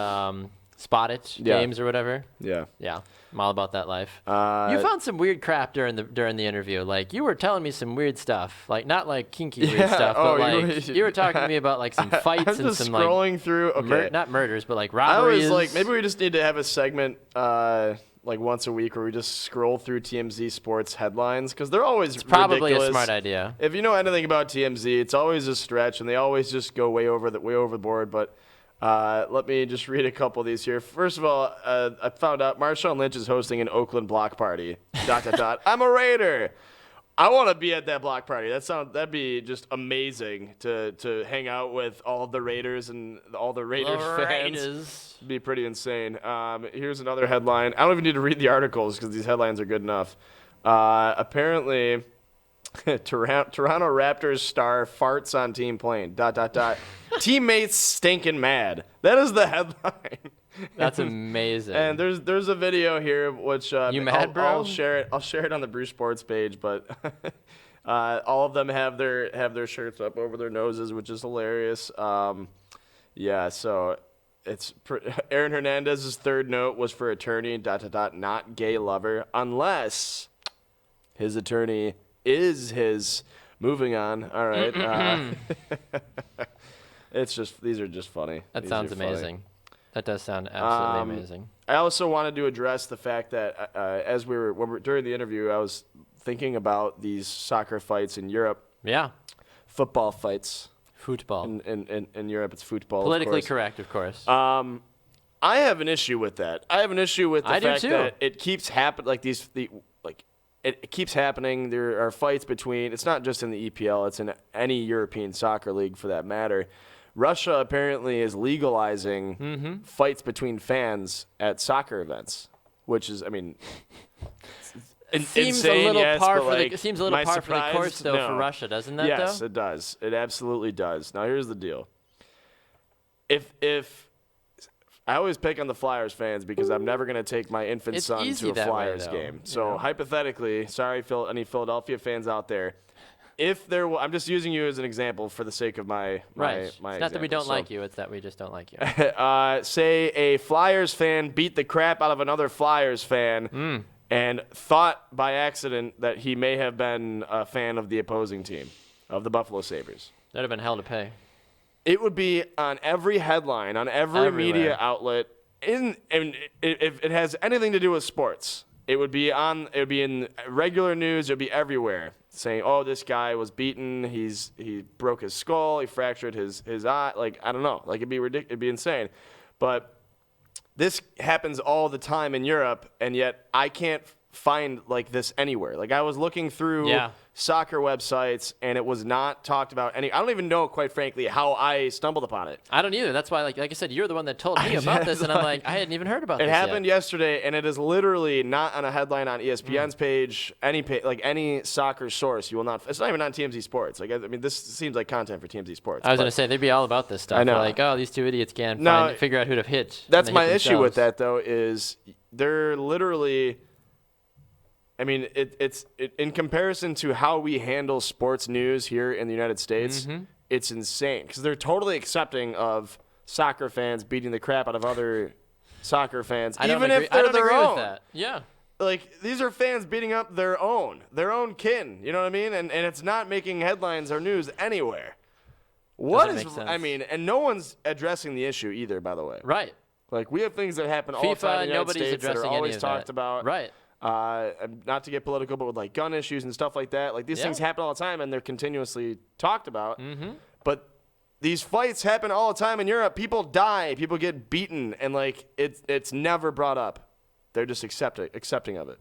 [SPEAKER 1] spotted games or whatever.
[SPEAKER 2] Yeah.
[SPEAKER 1] Yeah. I'm all about that life. You
[SPEAKER 2] Uh,
[SPEAKER 1] found some weird crap during the interview. Like you were telling me some weird stuff. Like not like kinky weird stuff, but like you were talking to me about like some fights
[SPEAKER 2] I'm
[SPEAKER 1] and
[SPEAKER 2] just
[SPEAKER 1] some
[SPEAKER 2] scrolling
[SPEAKER 1] like
[SPEAKER 2] through. Okay.
[SPEAKER 1] not murders, but like
[SPEAKER 2] I
[SPEAKER 1] robberies.
[SPEAKER 2] was like, maybe we just need to have a segment like once a week where we just scroll through TMZ sports headlines, because they're always
[SPEAKER 1] probably
[SPEAKER 2] ridiculous.
[SPEAKER 1] a smart idea.
[SPEAKER 2] If you know anything about TMZ, it's always a stretch, and they always just go way over the board. But let me just read a couple of these here. First of all, I found out Marshawn Lynch is hosting an Oakland block party. ... I'm a Raider. I want to be at that block party. that'd be just amazing to hang out with all the Raiders and all the Raiders fans. It'd be pretty insane. Here's another headline. I don't even need to read the articles because these headlines are good enough. Apparently, Toronto Raptors star farts on team plane. ... Teammates stinking mad. That is the headline.
[SPEAKER 1] That's amazing.
[SPEAKER 2] And there's a video here which
[SPEAKER 1] you mad, bro?
[SPEAKER 2] I'll share it on the Brew Sports page, but all of them have their shirts up over their noses, which is hilarious. Yeah, so it's Aaron Hernandez's third note was for attorney ... not gay lover, unless his attorney is his. Moving on. All right. These are just funny.
[SPEAKER 1] That
[SPEAKER 2] These
[SPEAKER 1] sounds
[SPEAKER 2] are funny.
[SPEAKER 1] amazing. That does sound absolutely amazing.
[SPEAKER 2] I also wanted to address the fact that during the interview, I was thinking about these soccer fights in Europe.
[SPEAKER 1] Yeah.
[SPEAKER 2] Football fights.
[SPEAKER 1] Football.
[SPEAKER 2] In Europe, it's football.
[SPEAKER 1] Politically
[SPEAKER 2] of course.
[SPEAKER 1] correct, of course.
[SPEAKER 2] I have an issue with that. I have an issue with the fact that it keeps happening. It keeps happening. There are fights between. It's not just in the EPL. It's in any European soccer league, for that matter. Russia apparently is legalizing fights between fans at soccer events, which is, I mean,
[SPEAKER 1] seems
[SPEAKER 2] insane.
[SPEAKER 1] A little
[SPEAKER 2] yes,
[SPEAKER 1] par
[SPEAKER 2] but
[SPEAKER 1] for
[SPEAKER 2] like,
[SPEAKER 1] the seems a little par for the course though
[SPEAKER 2] no.
[SPEAKER 1] for Russia, doesn't that?
[SPEAKER 2] Yes,
[SPEAKER 1] though?
[SPEAKER 2] it does. It absolutely does. Now here's the deal. If I always pick on the Flyers fans because I'm never going to take my infant
[SPEAKER 1] It's
[SPEAKER 2] son
[SPEAKER 1] easy
[SPEAKER 2] to a
[SPEAKER 1] that way,
[SPEAKER 2] Flyers
[SPEAKER 1] though,
[SPEAKER 2] game.
[SPEAKER 1] you
[SPEAKER 2] So
[SPEAKER 1] know?
[SPEAKER 2] hypothetically, sorry, any Philadelphia fans out there, if there, I'm just using you as an example for the sake of my
[SPEAKER 1] Right.
[SPEAKER 2] my
[SPEAKER 1] It's not that we don't
[SPEAKER 2] example.
[SPEAKER 1] like you; it's that we just don't like you.
[SPEAKER 2] Say a Flyers fan beat the crap out of another Flyers fan and thought by accident that he may have been a fan of the opposing team, of the Buffalo Sabres.
[SPEAKER 1] That'd have been hell to pay.
[SPEAKER 2] It would be on every headline, on every media outlet. If it has anything to do with sports, it would be in regular news. It would be everywhere, saying, "Oh, this guy was beaten. He broke his skull. He fractured his eye." Like, I don't know. Like, it'd be ridiculous. It'd be insane. But this happens all the time in Europe, and yet I can't find like this anywhere. Like, I was looking through soccer websites, and it was not talked about any. I don't even know, quite frankly, how I stumbled upon it.
[SPEAKER 1] I don't either. That's why, like I said, you're the one that told me about this, and I'm like, I hadn't even heard about this.
[SPEAKER 2] It happened
[SPEAKER 1] yet.
[SPEAKER 2] yesterday, and it is literally not on a headline on ESPN's page, any soccer source. You will not. It's not even on TMZ Sports. Like, I mean, this seems like content for TMZ Sports.
[SPEAKER 1] I was gonna say they'd be all about this stuff.
[SPEAKER 2] I know.
[SPEAKER 1] They're like, oh, these two idiots can't figure out who to hit.
[SPEAKER 2] That's
[SPEAKER 1] and they
[SPEAKER 2] my
[SPEAKER 1] hit
[SPEAKER 2] issue with
[SPEAKER 1] themselves.
[SPEAKER 2] that, though, is they're literally I mean, it's in comparison to how we handle sports news here in the United States, it's insane because they're totally accepting of soccer fans beating the crap out of other soccer fans, even if they're their own.
[SPEAKER 1] With that. Yeah.
[SPEAKER 2] Like, these are fans beating up their own kin. You know what I mean? And it's not making headlines or news anywhere. What is? I mean, and no one's addressing the issue either. By the way,
[SPEAKER 1] right?
[SPEAKER 2] Like, we have things that happen all the time in the United States that are always talked about.
[SPEAKER 1] Right.
[SPEAKER 2] Not to get political, but with like gun issues and stuff like that. Like, these things happen all the time, and they're continuously talked about. But these fights happen all the time in Europe. People die, people get beaten, and like it's never brought up. They're just accepting of it.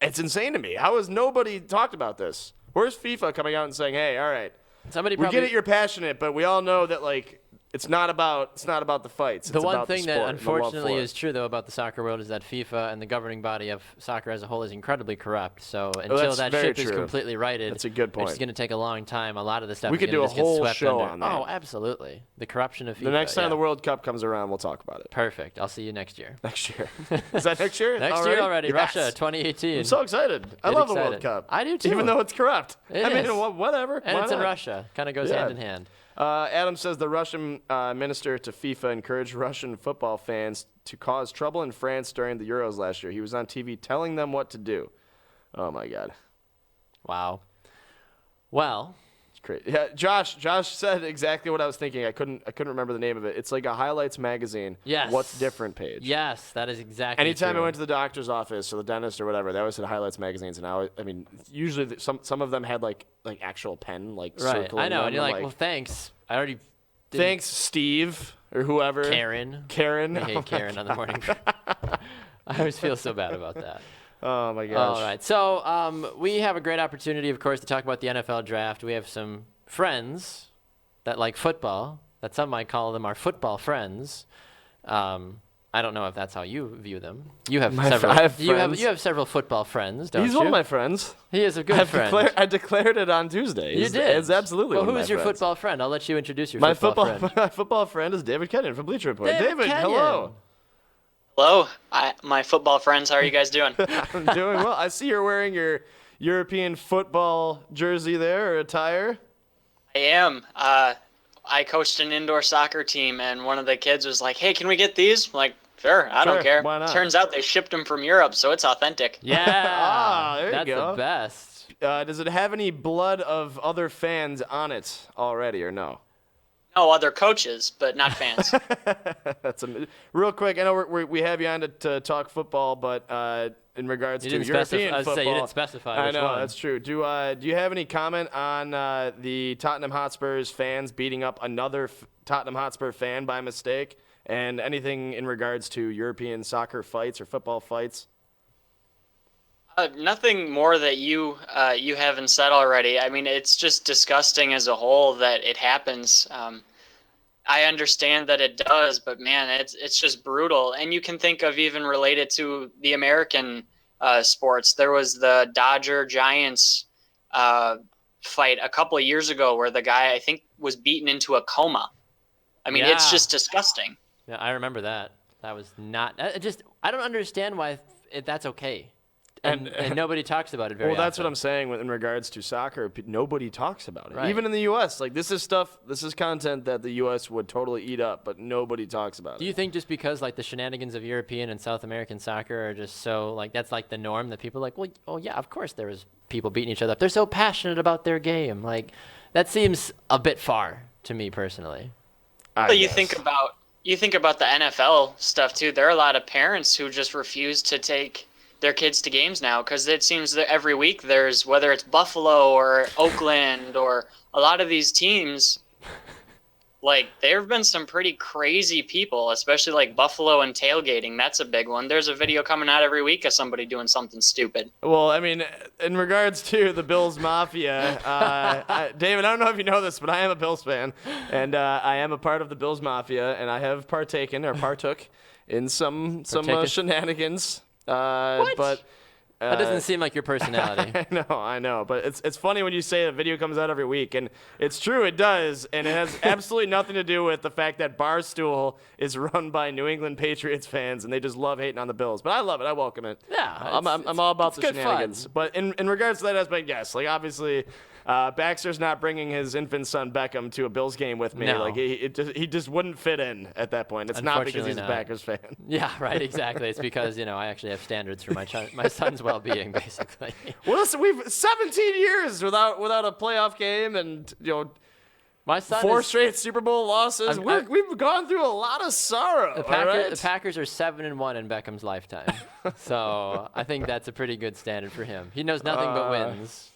[SPEAKER 2] It's insane to me. How has nobody talked about this? Where's FIFA coming out and saying, "Hey, all right, we get it, you're passionate, but we all know that like it's not about the fights."
[SPEAKER 1] The one thing that unfortunately is true though about the soccer world is that FIFA and the governing body of soccer as a whole is incredibly corrupt. So until that ship is completely righted,
[SPEAKER 2] that's a good point.
[SPEAKER 1] It's going to take a long time. A lot of the stuff
[SPEAKER 2] we could do a whole show on that.
[SPEAKER 1] Oh, absolutely. The corruption of FIFA.
[SPEAKER 2] The next time the World Cup comes around, we'll talk about it.
[SPEAKER 1] Perfect. I'll see you next year.
[SPEAKER 2] Next year. Is that next year?
[SPEAKER 1] Next year already. Yes. Russia 2018.
[SPEAKER 2] I'm so excited. I love the World Cup.
[SPEAKER 1] I do too.
[SPEAKER 2] Even though it's corrupt.
[SPEAKER 1] I mean,
[SPEAKER 2] whatever.
[SPEAKER 1] And it's in Russia. Kind of goes hand in hand.
[SPEAKER 2] Adam says the Russian minister to FIFA encouraged Russian football fans to cause trouble in France during the Euros last year. He was on TV telling them what to do. Oh, my God.
[SPEAKER 1] Wow. Well.
[SPEAKER 2] It's crazy. Yeah, Josh said exactly what I was thinking. I couldn't remember the name of it. It's like a highlights magazine.
[SPEAKER 1] Yes.
[SPEAKER 2] What's different page.
[SPEAKER 1] Yes, that is exactly
[SPEAKER 2] Anytime
[SPEAKER 1] true.
[SPEAKER 2] I went to the doctor's office or the dentist or whatever, they always had highlights magazines, and I mean, usually some of them had like actual pen circling.
[SPEAKER 1] I know,
[SPEAKER 2] them,
[SPEAKER 1] and you're like, well, thanks. I already.
[SPEAKER 2] Thanks, Steve or whoever.
[SPEAKER 1] Karen.
[SPEAKER 2] I
[SPEAKER 1] hate Karen on the morning. I always feel so bad about that.
[SPEAKER 2] Oh my gosh.
[SPEAKER 1] All right, so we have a great opportunity, of course, to talk about the NFL draft. We have some friends that like football. That some might call them our football friends. I don't know if that's how you view them. You have several. You have several football friends, don't you?
[SPEAKER 2] He's one of my friends.
[SPEAKER 1] He is a good friend.
[SPEAKER 2] I declared it on Tuesday.
[SPEAKER 1] You did.
[SPEAKER 2] It's absolutely.
[SPEAKER 1] Well,
[SPEAKER 2] one of
[SPEAKER 1] who's
[SPEAKER 2] my
[SPEAKER 1] your
[SPEAKER 2] friends.
[SPEAKER 1] football friend? I'll let you introduce your football friend.
[SPEAKER 2] My football friend is David Kenyon from Bleacher Report. David,
[SPEAKER 1] Kenyon.
[SPEAKER 2] hello.
[SPEAKER 4] Hello, my football friends. How are you guys doing?
[SPEAKER 2] I'm doing well. I see you're wearing your European football jersey there, or attire.
[SPEAKER 4] I am. I coached an indoor soccer team, and one of the kids was like, "Hey, can we get these?" I'm like, sure, I don't care.
[SPEAKER 2] Why not?
[SPEAKER 4] Turns out they shipped them from Europe, so it's authentic.
[SPEAKER 1] Yeah,
[SPEAKER 2] there you
[SPEAKER 1] that's
[SPEAKER 2] go.
[SPEAKER 1] the best.
[SPEAKER 2] Does it have any blood of other fans on it already, or no?
[SPEAKER 4] No, other coaches, but not fans.
[SPEAKER 2] That's real quick. I know we have you on to talk football, but in regards to European football,
[SPEAKER 1] you didn't specify.
[SPEAKER 2] I know
[SPEAKER 1] one.
[SPEAKER 2] that's true. Do you have any comment on the Tottenham Hotspur's fans beating up another Tottenham Hotspur fan by mistake, and anything in regards to European soccer fights or football fights?
[SPEAKER 4] Nothing more that you haven't said already. I mean, it's just disgusting as a whole that it happens. I understand that it does, but man, it's just brutal. And you can think of even related to the American sports. There was the Dodger-Giants fight a couple of years ago where the guy, I think, was beaten into a coma. I mean, it's just disgusting.
[SPEAKER 1] Yeah, I remember that. That was not. I don't understand why that's okay. And nobody talks about it very often.
[SPEAKER 2] Well, that's what I'm saying in regards to soccer. Nobody talks about it.
[SPEAKER 1] Right.
[SPEAKER 2] Even in the U.S., like this is content that the U.S. would totally eat up, but nobody talks about it.
[SPEAKER 1] Do you think just because like the shenanigans of European and South American soccer are just so like that's like the norm that people are like, well, oh yeah, of course there was people beating each other up. They're so passionate about their game. Like that seems a bit far to me personally.
[SPEAKER 4] But you think about the NFL stuff too. There are a lot of parents who just refuse to take their kids to games now because it seems that every week there's, whether it's Buffalo or Oakland or a lot of these teams, like there have been some pretty crazy people, especially like Buffalo and tailgating. That's a big one. There's a video coming out every week of somebody doing something stupid.
[SPEAKER 2] Well, I mean, in regards to the Bills Mafia, David, I don't know if you know this, but I am a Bills fan, and I am a part of the Bills Mafia, and I have partook in some shenanigans.
[SPEAKER 1] What?
[SPEAKER 2] But
[SPEAKER 1] That doesn't seem like your personality.
[SPEAKER 2] I know, but it's funny when you say a video comes out every week, and it's true, it does, and it has absolutely nothing to do with the fact that Barstool is run by New England Patriots fans, and they just love hating on the Bills. But I love it. I welcome it.
[SPEAKER 1] Yeah,
[SPEAKER 2] I'm all about the
[SPEAKER 1] good
[SPEAKER 2] shenanigans.
[SPEAKER 1] fun.
[SPEAKER 2] But in regards to that aspect, yes, like obviously. Baxter's not bringing his infant son Beckham to a Bills game with me.
[SPEAKER 1] No.
[SPEAKER 2] Like he just wouldn't fit in at that point. It's not because he's a Packers fan.
[SPEAKER 1] Yeah, right. Exactly. It's because I actually have standards for my son's well-being, basically.
[SPEAKER 2] Well, listen, we've 17 years without a playoff game, and
[SPEAKER 1] my son
[SPEAKER 2] 4 straight Super Bowl losses. We've gone through a lot of sorrow.
[SPEAKER 1] The Packers are 7-1 in Beckham's lifetime, so I think that's a pretty good standard for him. He knows nothing but wins.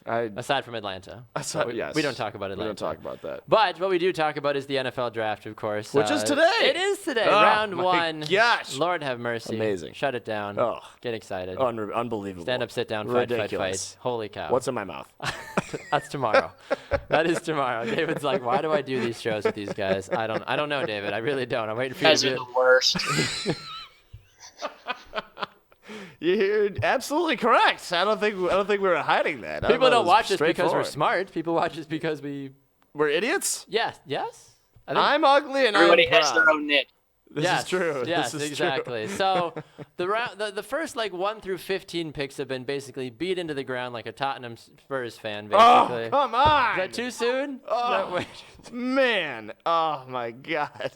[SPEAKER 1] Aside from Atlanta.
[SPEAKER 2] Yes.
[SPEAKER 1] We don't talk about Atlanta.
[SPEAKER 2] We don't talk about that.
[SPEAKER 1] But what we do talk about is the NFL draft, of course.
[SPEAKER 2] Which is today.
[SPEAKER 1] It is today.
[SPEAKER 2] Oh,
[SPEAKER 1] Round
[SPEAKER 2] my
[SPEAKER 1] 1.
[SPEAKER 2] Gosh.
[SPEAKER 1] Lord have mercy.
[SPEAKER 2] Amazing.
[SPEAKER 1] Shut it down.
[SPEAKER 2] Oh.
[SPEAKER 1] Get excited.
[SPEAKER 2] Unbelievable.
[SPEAKER 1] Stand up, sit down, fight.
[SPEAKER 2] Ridiculous.
[SPEAKER 1] Holy cow.
[SPEAKER 2] What's in my mouth?
[SPEAKER 1] That's tomorrow. That is tomorrow. David's like, why do I do these shows with these guys? I don't know, David. I really don't. I'm waiting for you
[SPEAKER 4] guys
[SPEAKER 1] to
[SPEAKER 4] are
[SPEAKER 1] do
[SPEAKER 4] the worst.
[SPEAKER 2] You're absolutely correct. I don't think we were hiding that.
[SPEAKER 1] People don't watch us because we're smart. People watch us because
[SPEAKER 2] we're idiots.
[SPEAKER 1] Yes.
[SPEAKER 2] I'm ugly and
[SPEAKER 4] Everybody
[SPEAKER 2] I'm proud.
[SPEAKER 4] has their own nit.
[SPEAKER 2] This is true.
[SPEAKER 1] Yes,
[SPEAKER 2] this is
[SPEAKER 1] exactly.
[SPEAKER 2] True.
[SPEAKER 1] So the first 1 through 15 picks have been basically beat into the ground like a Tottenham Spurs fan. Basically.
[SPEAKER 2] Oh, come on!
[SPEAKER 1] Is that too soon?
[SPEAKER 2] Oh, man! Oh my God!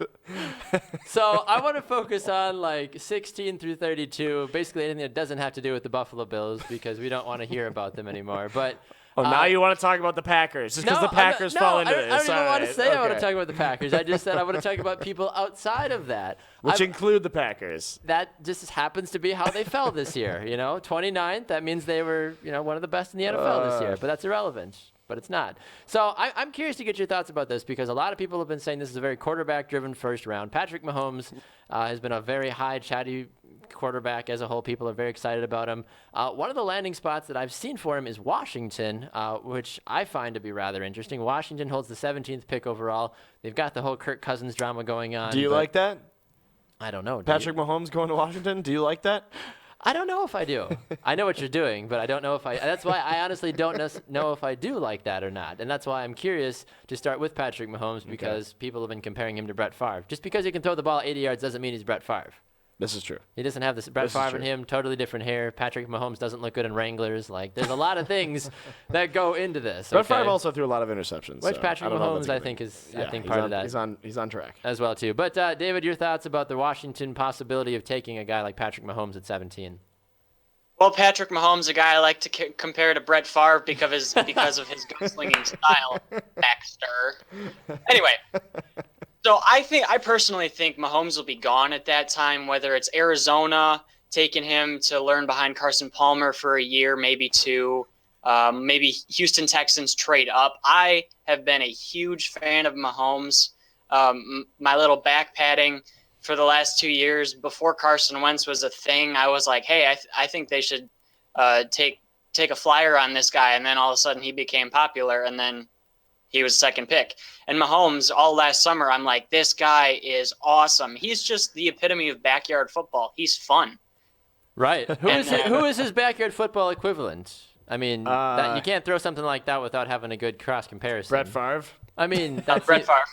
[SPEAKER 1] So I want to focus on 16 through 32, basically anything that doesn't have to do with the Buffalo Bills because we don't want to hear about them anymore. But
[SPEAKER 2] now you want to talk about the Packers just because the Packers fall into this.
[SPEAKER 1] I don't even want to say I want to
[SPEAKER 2] Okay.
[SPEAKER 1] talk about the Packers. I just said I want to talk about people outside of that.
[SPEAKER 2] Which include the Packers.
[SPEAKER 1] That just happens to be how they fell this year. 29th. That means they were, one of the best in the NFL this year. But that's irrelevant. But it's not. So I'm curious to get your thoughts about this because a lot of people have been saying this is a very quarterback-driven first round. Patrick Mahomes has been a very high, chatty quarterback as a whole. People are very excited about him. One of the landing spots that I've seen for him is Washington, which I find to be rather interesting. Washington holds the 17th pick overall. They've got the whole Kirk Cousins drama going on.
[SPEAKER 2] Do you like that?
[SPEAKER 1] I don't know.
[SPEAKER 2] Patrick Mahomes going to Washington? Do you like that?
[SPEAKER 1] I don't know if I do. I know what you're doing, but I don't know if I. That's why I honestly don't know if I do like that or not. And that's why I'm curious to start with Patrick Mahomes because people have been comparing him to Brett Favre. Just because he can throw the ball 80 yards doesn't mean he's Brett Favre.
[SPEAKER 2] This is true.
[SPEAKER 1] He doesn't have this Brett Favre in him. Totally different hair. Patrick Mahomes doesn't look good in Wranglers. There's a lot of things that go into this.
[SPEAKER 2] Brett Favre also threw a lot of interceptions.
[SPEAKER 1] Which
[SPEAKER 2] so
[SPEAKER 1] Patrick Mahomes, I think, is part of that.
[SPEAKER 2] He's on track
[SPEAKER 1] as well too. But David, your thoughts about the Washington possibility of taking a guy like Patrick Mahomes at 17?
[SPEAKER 4] Well, Patrick Mahomes, a guy I like to compare to Brett Favre because of his gunslinging style. Baxter. Anyway, so I personally think Mahomes will be gone at that time, whether it's Arizona taking him to learn behind Carson Palmer for a year, maybe 2, maybe Houston Texans trade up. I have been a huge fan of Mahomes. My little back padding for the last 2 years before Carson Wentz was a thing, I was like, hey, I think they should take a flyer on this guy. And then all of a sudden he became popular and then he was second pick. And Mahomes, all last summer, I'm like, this guy is awesome. He's just the epitome of backyard football. He's fun.
[SPEAKER 1] Right. Who is his backyard football equivalent? I mean, you can't throw something like that without having a good cross comparison.
[SPEAKER 2] Brett Favre?
[SPEAKER 1] I mean, that's
[SPEAKER 4] Brett Favre.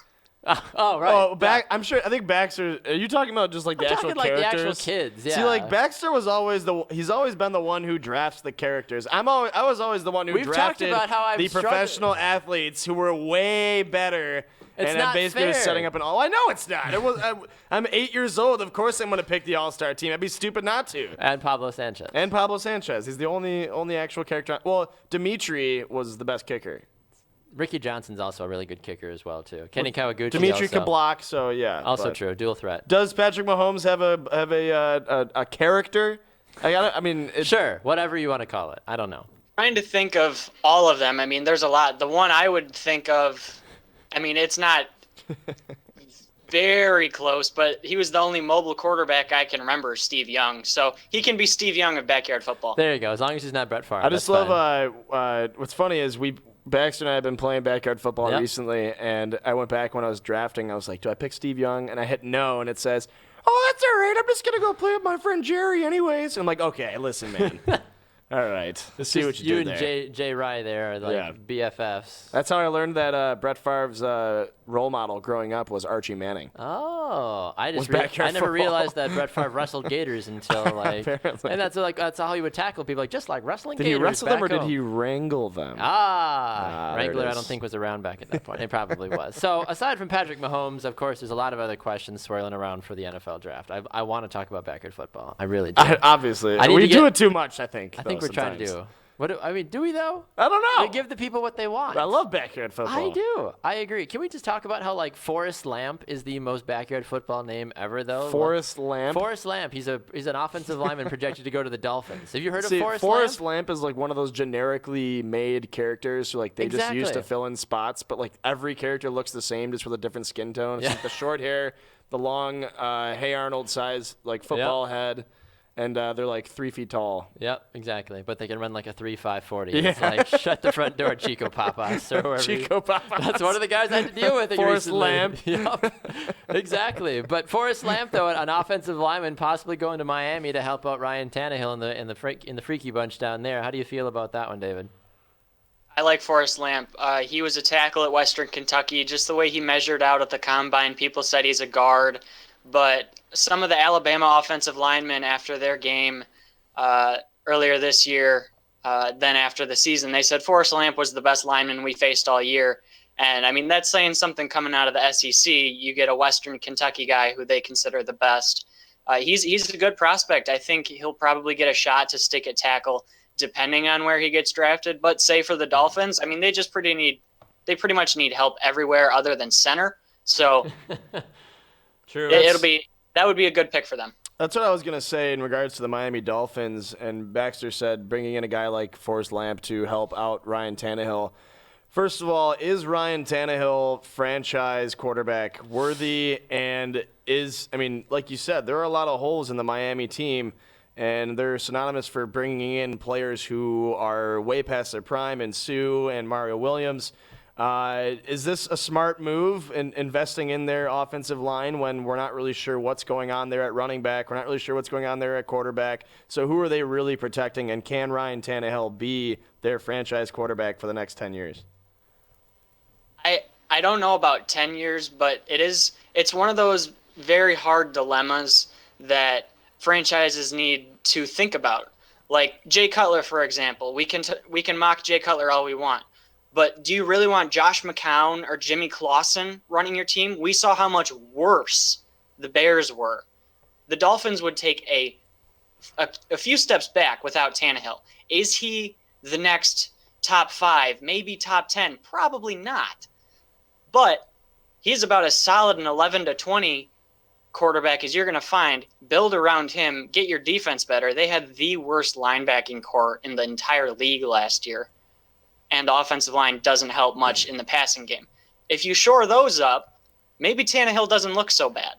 [SPEAKER 1] Oh, right.
[SPEAKER 2] Oh, I think Baxter. Are you talking about just the actual characters?
[SPEAKER 1] The actual kids. Yeah.
[SPEAKER 2] See, Baxter was always he's always been the one who drafts the characters. I was always the one who drafted the professional athletes who were way better.
[SPEAKER 1] It's not
[SPEAKER 2] basically
[SPEAKER 1] fair.
[SPEAKER 2] was setting up I know it's not. It was. I'm 8 years old. Of course, I'm going to pick the All-Star team. I'd be stupid not to.
[SPEAKER 1] And Pablo Sanchez.
[SPEAKER 2] He's the only actual character. Well, Dimitri was the best kicker.
[SPEAKER 1] Ricky Johnson's also a really good kicker as well too. Kenny Kawaguchi.
[SPEAKER 2] Dimitri can block, so yeah.
[SPEAKER 1] Also true, dual threat.
[SPEAKER 2] Does Patrick Mahomes have a character?
[SPEAKER 1] Sure, whatever you want to call it. I don't know.
[SPEAKER 4] Trying to think of all of them. I mean, there's a lot. The one I would think of, I mean, it's not very close, but he was the only mobile quarterback I can remember, Steve Young. So he can be Steve Young of backyard football.
[SPEAKER 1] There you go. As long as he's not Brett Favre.
[SPEAKER 2] I just love. What's funny is Baxter and I have been playing backyard football recently, and I went back when I was drafting. I was like, do I pick Steve Young? And I hit no, and it says, oh, that's all right. I'm just going to go play with my friend Jerry anyways. And I'm like, okay, listen, man. All right. Let's see what
[SPEAKER 1] you
[SPEAKER 2] did
[SPEAKER 1] and
[SPEAKER 2] there.
[SPEAKER 1] Jay Rye there are like BFFs.
[SPEAKER 2] That's how I learned that Brett Favre's role model growing up was Archie Manning.
[SPEAKER 1] Oh, I never
[SPEAKER 2] football.
[SPEAKER 1] realized that Brett Favre wrestled gators until like,
[SPEAKER 2] Apparently.
[SPEAKER 1] and that's how he would tackle people, like just like wrestling
[SPEAKER 2] Did
[SPEAKER 1] gators.
[SPEAKER 2] he wrestle them or
[SPEAKER 1] back
[SPEAKER 2] did
[SPEAKER 1] home.
[SPEAKER 2] he wrangle them?
[SPEAKER 1] Ah,
[SPEAKER 2] there it
[SPEAKER 1] Wrangler, I
[SPEAKER 2] is.
[SPEAKER 1] don't think was around back at that point. It probably was. So aside from Patrick Mahomes, of course, there's a lot of other questions swirling around for the NFL draft. I want to talk about backyard football. I really do.
[SPEAKER 2] Obviously.
[SPEAKER 1] I need
[SPEAKER 2] We
[SPEAKER 1] to
[SPEAKER 2] do
[SPEAKER 1] get-
[SPEAKER 2] it too much, I think.
[SPEAKER 1] I think we're trying to do. Do we though?
[SPEAKER 2] I don't know.
[SPEAKER 1] We give the people what they want.
[SPEAKER 2] I love backyard football.
[SPEAKER 1] I do. I agree. Can we just talk about how like Forrest Lamp is the most backyard football name ever, though?
[SPEAKER 2] Forrest Lamp.
[SPEAKER 1] Forrest Lamp. He's an offensive lineman projected to go to the Dolphins. Have you heard
[SPEAKER 2] See,
[SPEAKER 1] of
[SPEAKER 2] Forrest
[SPEAKER 1] Lamp?
[SPEAKER 2] Lamp is like one of those generically made characters who like they just use to
[SPEAKER 1] Exactly.
[SPEAKER 2] fill in spots, but like every character looks the same just with a different skin tone. It's
[SPEAKER 1] Yeah.
[SPEAKER 2] like the short hair, the long Hey Arnold size like football head, and they're like 3 feet tall.
[SPEAKER 1] Yep, exactly. But they can run like a 3.540.
[SPEAKER 2] Yeah.
[SPEAKER 1] It's like shut the front door, Chico Papas, or whoever.
[SPEAKER 2] Chico Papas.
[SPEAKER 1] That's one of the guys I had to deal with.
[SPEAKER 2] Forrest
[SPEAKER 1] recently.
[SPEAKER 2] Lamp.
[SPEAKER 1] Yep, exactly. But Forrest Lamp, though, an offensive lineman, possibly going to Miami to help out Ryan Tannehill in the freaky bunch down there. How do you feel about that one, David?
[SPEAKER 4] I like Forrest Lamp. He was a tackle at Western Kentucky. Just the way he measured out at the combine, people said he's a guard. But some of the Alabama offensive linemen after their game earlier this year, then after the season, they said Forrest Lamp was the best lineman we faced all year. And, I mean, that's saying something coming out of the SEC. You get a Western Kentucky guy who they consider the best. He's a good prospect. I think he'll probably get a shot to stick at tackle depending on where he gets drafted. But say for the Dolphins, I mean, they pretty much need help everywhere other than center. So
[SPEAKER 1] True.
[SPEAKER 4] that would be a good pick for them.
[SPEAKER 2] That's what I was going to say in regards to the Miami Dolphins. And Baxter said bringing in a guy like Forrest Lamp to help out Ryan Tannehill. First of all, is Ryan Tannehill franchise quarterback worthy? And like you said, there are a lot of holes in the Miami team, and they're synonymous for bringing in players who are way past their prime, and Sue and Mario Williams. Is this a smart move in investing in their offensive line when we're not really sure what's going on there at running back? We're not really sure what's going on there at quarterback. So who are they really protecting, and can Ryan Tannehill be their franchise quarterback for the next 10 years?
[SPEAKER 4] I don't know about 10 years, but it's one of those very hard dilemmas that franchises need to think about. Like Jay Cutler, for example. We can mock Jay Cutler all we want. But do you really want Josh McCown or Jimmy Clausen running your team? We saw how much worse the Bears were. The Dolphins would take a few steps back without Tannehill. Is he the next top 5, maybe top 10? Probably not. But he's about as solid an 11 to 20 quarterback as you're going to find. Build around him, get your defense better. They had the worst linebacking core in the entire league last year. And the offensive line doesn't help much in the passing game. If you shore those up, maybe Tannehill doesn't look so bad.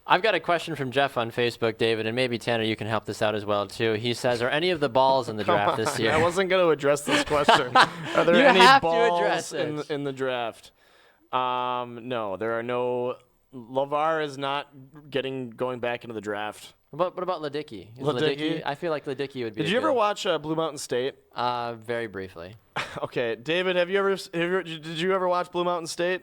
[SPEAKER 1] I've got a question from Jeff on Facebook, David, and maybe Tanner, you can help this out as well too. He says, "Are any of the balls in the draft this year?"
[SPEAKER 2] I wasn't going to address this question. Are there
[SPEAKER 1] You
[SPEAKER 2] any
[SPEAKER 1] have to
[SPEAKER 2] balls
[SPEAKER 1] address it.
[SPEAKER 2] in the draft? No, there are no. LeVar is not going back into the draft.
[SPEAKER 1] What about Ledecky?
[SPEAKER 2] Ledecky?
[SPEAKER 1] I feel like Ledecky would be.
[SPEAKER 2] Did you ever watch Blue Mountain State?
[SPEAKER 1] Very briefly.
[SPEAKER 2] Okay, David, did you ever watch Blue Mountain State?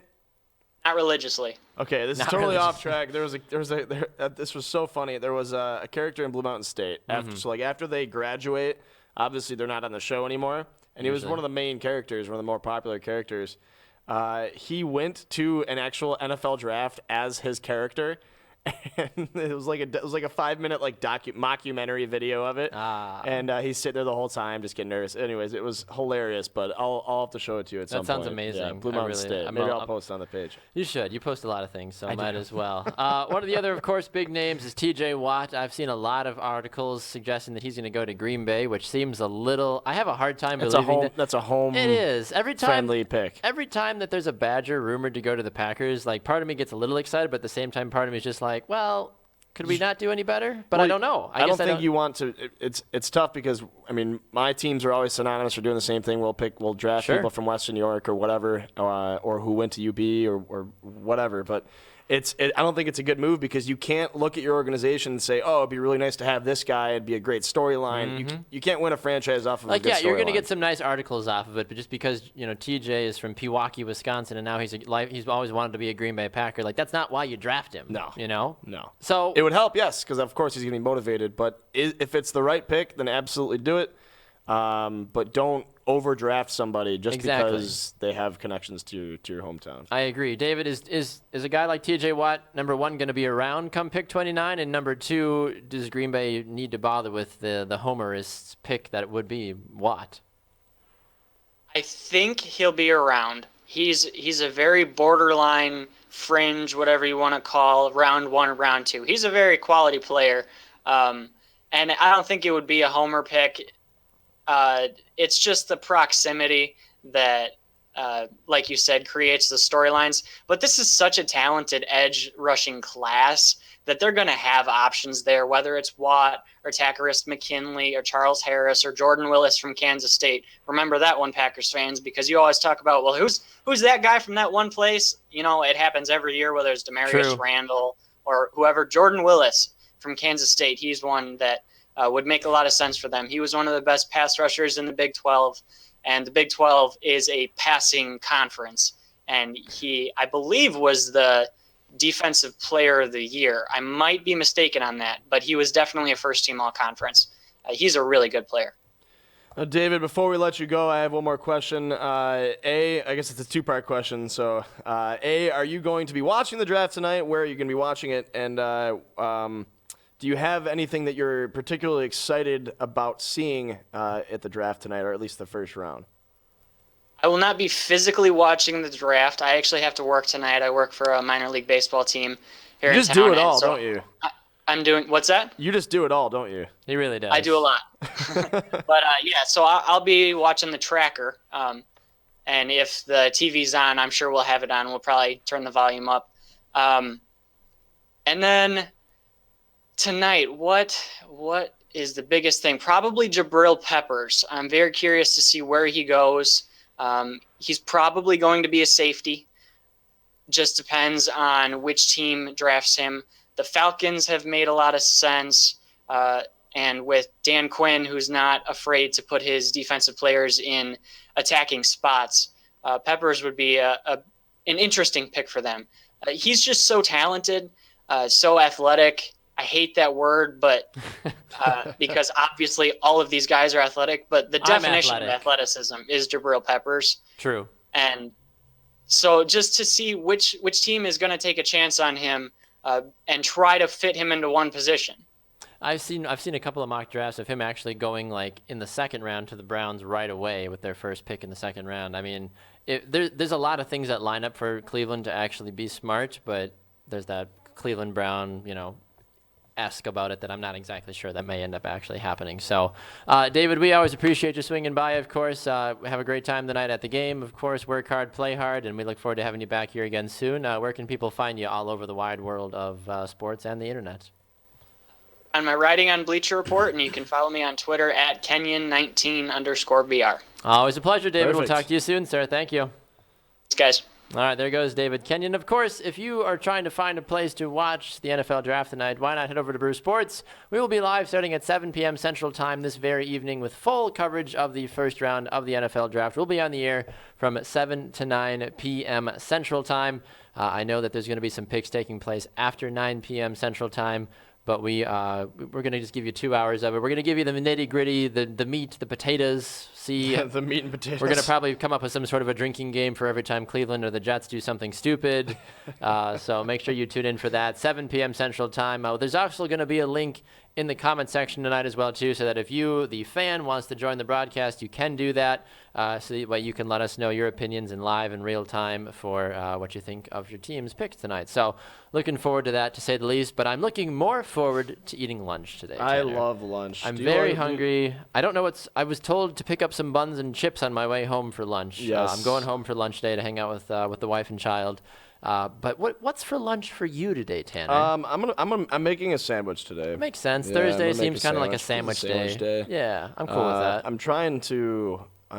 [SPEAKER 4] Not religiously.
[SPEAKER 2] Okay, this is
[SPEAKER 1] Not
[SPEAKER 2] totally
[SPEAKER 1] really.
[SPEAKER 2] off track. This was so funny. There was a character in Blue Mountain State. After they graduate, obviously they're not on the show anymore, and he was
[SPEAKER 1] Usually.
[SPEAKER 2] one of the main characters, one of the more popular characters. He went to an actual NFL draft as his character, and it was like a 5-minute mockumentary video of it. And he's sitting there the whole time just getting nervous. Anyways, it was hilarious, but I'll have to show it to you at some point.
[SPEAKER 1] That sounds amazing.
[SPEAKER 2] Yeah, Blue
[SPEAKER 1] I
[SPEAKER 2] Mountain
[SPEAKER 1] really-
[SPEAKER 2] State.
[SPEAKER 1] I'm
[SPEAKER 2] Maybe
[SPEAKER 1] all-
[SPEAKER 2] I'll post it on the page.
[SPEAKER 1] You should. You post a lot of things, so I might as well. One of the other, of course, big names is T.J. Watt. I've seen a lot of articles suggesting that he's going to go to Green Bay, which seems a little. I have a hard time believing that.
[SPEAKER 2] That's a home.
[SPEAKER 1] It is every time.
[SPEAKER 2] friendly pick.
[SPEAKER 1] Every time that there's a Badger rumored to go to the Packers, like part of me gets a little excited, but at the same time, part of me is just like, well, could we not do any better? But I don't know.
[SPEAKER 2] I don't think you want to. It's tough because my teams are always synonymous for doing the same thing. We'll draft
[SPEAKER 1] Sure.
[SPEAKER 2] people from Western New York or whatever, or who went to UB or whatever. But I don't think it's a good move because you can't look at your organization and say, oh, it'd be really nice to have this guy. It'd be a great storyline. You can't win a franchise off of a good storyline.
[SPEAKER 1] You're going to get some nice articles off of it, but just because, TJ is from Pewaukee, Wisconsin, and now he's always wanted to be a Green Bay Packer, that's not why you draft him.
[SPEAKER 2] No. No.
[SPEAKER 1] So
[SPEAKER 2] it would help, yes, because of course he's going to be motivated, but if it's the right pick, then absolutely do it. But don't overdraft somebody just because they have connections to your hometown.
[SPEAKER 1] I agree. David, is a guy like TJ Watt, number one, going to be around come pick 29? And number two, does Green Bay need to bother with the homerist pick that it would be Watt?
[SPEAKER 4] I think he'll be around. He's a very borderline fringe, whatever you want to call, round one, round two. He's a very quality player. And I don't think it would be a homer pick. It's just the proximity that, like you said, creates the storylines. But this is such a talented edge rushing class that they're going to have options there, whether it's Watt or Tackerist McKinley or Charles Harris or Jordan Willis from Kansas State. Remember that one, Packers fans, because you always talk about, well, who's that guy from that one place? It happens every year, whether it's Demarius Randall or whoever. Jordan Willis from Kansas State, he's one that would make a lot of sense for them. He was one of the best pass rushers in the Big 12, and the Big 12 is a passing conference. And he, I believe, was the Defensive Player of the Year. I might be mistaken on that, but he was definitely a first-team All-Conference. He's a really good player.
[SPEAKER 2] David, before we let you go, I have one more question. I guess it's a two-part question. So, are you going to be watching the draft tonight? Where are you going to be watching it? And do you have anything that you're particularly excited about seeing at the draft tonight, or at least the first round?
[SPEAKER 4] I will not be physically watching the draft. I actually have to work tonight. I work for a minor league baseball team here in town.
[SPEAKER 2] You just do it all, don't you?
[SPEAKER 4] I'm doing – what's that?
[SPEAKER 2] You just do it all, don't you?
[SPEAKER 1] He really does.
[SPEAKER 4] I do a lot. But, so I'll be watching the tracker. And if the TV's on, I'm sure we'll have it on. We'll probably turn the volume up. And then tonight, what is the biggest thing? Probably Jabril Peppers. I'm very curious to see where he goes. He's probably going to be a safety. Just depends on which team drafts him. The Falcons have made a lot of sense. And with Dan Quinn, who's not afraid to put his defensive players in attacking spots, Peppers would be an interesting pick for them. He's just so talented, so athletic. I hate that word, but because obviously all of these guys are athletic, but the definition of athleticism is Jabril Peppers.
[SPEAKER 1] True.
[SPEAKER 4] And so just to see which team is going to take a chance on him and try to fit him into one position.
[SPEAKER 1] I've seen a couple of mock drafts of him actually going in the second round to the Browns right away with their first pick in the second round. I mean, there's a lot of things that line up for Cleveland to actually be smart, but there's that Cleveland Brown, esque about it that I'm not exactly sure that may end up actually happening. So, David, we always appreciate you swinging by, of course. Have a great time tonight at the game. Of course, work hard, play hard, and we look forward to having you back here again soon. Where can people find you all over the wide world of sports and the internet?
[SPEAKER 4] On my writing on Bleacher Report, and you can follow me on Twitter at Kenyon19_BR.
[SPEAKER 1] Always a pleasure, David.
[SPEAKER 2] Perfect.
[SPEAKER 1] We'll talk to you soon, sir. Thank you.
[SPEAKER 4] Thanks, guys.
[SPEAKER 1] All right, there goes David Kenyon. Of course, if you are trying to find a place to watch the NFL Draft tonight, why not head over to Brew Sports? We will be live starting at 7 p.m. Central Time this very evening with full coverage of the first round of the NFL Draft. We'll be on the air from 7 to 9 p.m. Central Time. I know that there's going to be some picks taking place after 9 p.m. Central Time, but we're going to just give you 2 hours of it. We're going to give you the nitty-gritty, the meat, the potatoes. See,
[SPEAKER 2] the meat and potatoes.
[SPEAKER 1] We're going to probably come up with some sort of a drinking game for every time Cleveland or the Jets do something stupid. So make sure you tune in for that, 7 p.m. Central Time. There's also going to be a link in the comment section tonight as well, too, so that if you, the fan, wants to join the broadcast, you can do that. So that way you can let us know your opinions in live and real time for what you think of your team's picks tonight. So looking forward to that, to say the least. But I'm looking more forward to eating lunch today, Tanner.
[SPEAKER 2] I love lunch.
[SPEAKER 1] I'm very hungry. I don't know I was told to pick up some buns and chips on my way home for lunch.
[SPEAKER 2] Yes.
[SPEAKER 1] I'm going home for lunch today to hang out with the wife and child. But what's for lunch for you today, Tanner?
[SPEAKER 2] I'm making a sandwich today.
[SPEAKER 1] Makes sense.
[SPEAKER 2] Yeah,
[SPEAKER 1] Thursday seems kind of like a sandwich day. Yeah, I'm cool with that.
[SPEAKER 2] I'm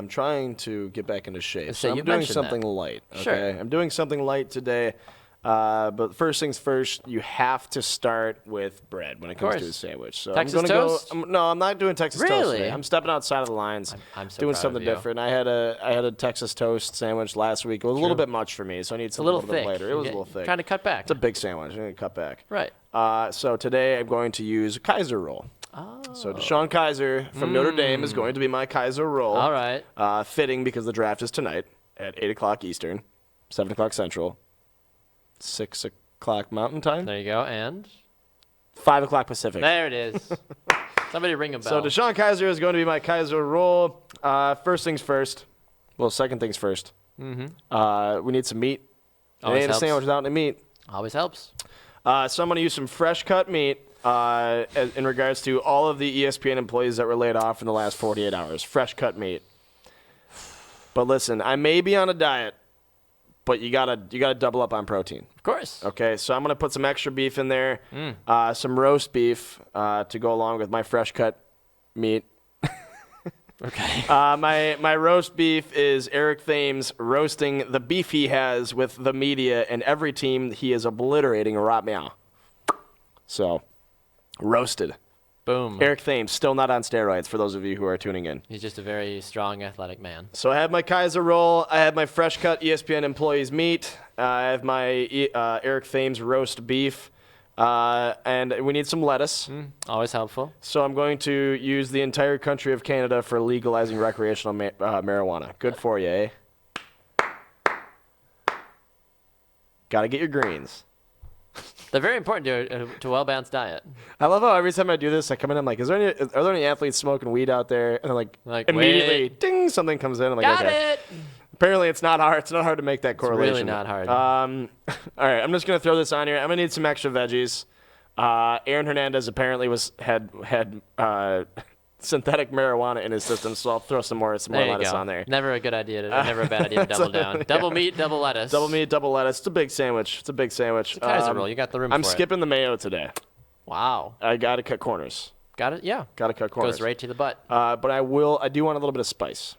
[SPEAKER 2] trying to get back into shape.
[SPEAKER 1] So
[SPEAKER 2] I'm
[SPEAKER 1] you
[SPEAKER 2] doing
[SPEAKER 1] mentioned
[SPEAKER 2] something
[SPEAKER 1] that.
[SPEAKER 2] light. Okay,
[SPEAKER 1] Sure.
[SPEAKER 2] I'm doing something light today. But first things first, you have to start with bread when it comes to a sandwich. So
[SPEAKER 1] Texas
[SPEAKER 2] I'm gonna
[SPEAKER 1] toast?
[SPEAKER 2] No, I'm not doing Texas toast
[SPEAKER 1] Really?
[SPEAKER 2] today. I'm stepping outside of the lines.
[SPEAKER 1] I'm so
[SPEAKER 2] doing
[SPEAKER 1] proud
[SPEAKER 2] something
[SPEAKER 1] of you.
[SPEAKER 2] different. I had a Texas toast sandwich last week. It was a little bit much for me, so I need something
[SPEAKER 1] a little
[SPEAKER 2] bit
[SPEAKER 1] thick.
[SPEAKER 2] later. It was a little thick.
[SPEAKER 1] Trying to cut back.
[SPEAKER 2] It's a big sandwich. I'm gonna cut back.
[SPEAKER 1] Right.
[SPEAKER 2] So today I'm going to use a Kaiser roll.
[SPEAKER 1] Oh.
[SPEAKER 2] So Deshaun Kaiser from Notre Dame is going to be my Kaiser roll.
[SPEAKER 1] All right.
[SPEAKER 2] Fitting because the draft is tonight at 8 o'clock Eastern, 7 o'clock Central, 6 o'clock Mountain Time,
[SPEAKER 1] There you go. And
[SPEAKER 2] 5 o'clock Pacific.
[SPEAKER 1] there it is. Somebody ring a
[SPEAKER 2] So
[SPEAKER 1] bell.
[SPEAKER 2] Deshaun Kaiser is going to be my Kaiser roll. First things first. Well, second things first. We need some meat. It
[SPEAKER 1] Always
[SPEAKER 2] ain't a
[SPEAKER 1] helps.
[SPEAKER 2] sandwich without any meat.
[SPEAKER 1] Always helps.
[SPEAKER 2] So I'm going to use some fresh cut meat in regards to all of the ESPN employees that were laid off in the last 48 hours. Fresh cut meat. But listen, I may be on a diet, but you gotta double up on protein.
[SPEAKER 1] Of course.
[SPEAKER 2] Okay, so I'm gonna put some extra beef in there, some roast beef to go along with my fresh cut meat.
[SPEAKER 1] Okay.
[SPEAKER 2] My roast beef is Eric Thames roasting the beef he has with the media and every team he is obliterating right now. So, roasted.
[SPEAKER 1] Boom.
[SPEAKER 2] Eric Thames, still not on steroids for those of you who are tuning in.
[SPEAKER 1] He's just a very strong, athletic man.
[SPEAKER 2] So I have my Kaiser roll. I have my fresh cut ESPN employees meat. I have my Eric Thames roast beef. And we need some lettuce.
[SPEAKER 1] Always helpful.
[SPEAKER 2] So I'm going to use the entire country of Canada for legalizing recreational marijuana. Good for you, eh? Got to get your greens.
[SPEAKER 1] They're very important to a well-balanced diet.
[SPEAKER 2] I love how every time I do this, I come in, I'm like, are there any athletes smoking weed out there? And then
[SPEAKER 1] Like,
[SPEAKER 2] immediately,
[SPEAKER 1] wait.
[SPEAKER 2] ding, something comes in. I'm like,
[SPEAKER 1] Got
[SPEAKER 2] okay.
[SPEAKER 1] it.
[SPEAKER 2] Apparently, it's not hard. It's not hard to make that correlation.
[SPEAKER 1] really not hard.
[SPEAKER 2] All right, I'm just gonna throw this on here. I'm gonna need some extra veggies. Aaron Hernandez apparently had synthetic marijuana in his system, so I'll throw some more
[SPEAKER 1] There you
[SPEAKER 2] lettuce
[SPEAKER 1] go.
[SPEAKER 2] on there.
[SPEAKER 1] Never a good idea. Never a bad idea to double down.
[SPEAKER 2] yeah.
[SPEAKER 1] Double meat, double lettuce.
[SPEAKER 2] Double meat, double lettuce. It's a big sandwich. It's a big sandwich.
[SPEAKER 1] Kaiser roll. You got the room
[SPEAKER 2] I'm
[SPEAKER 1] for
[SPEAKER 2] skipping the mayo today.
[SPEAKER 1] it. Wow.
[SPEAKER 2] I gotta cut corners.
[SPEAKER 1] Got it? Yeah.
[SPEAKER 2] Gotta cut corners.
[SPEAKER 1] Goes right to the butt.
[SPEAKER 2] But I do want a little bit of spice.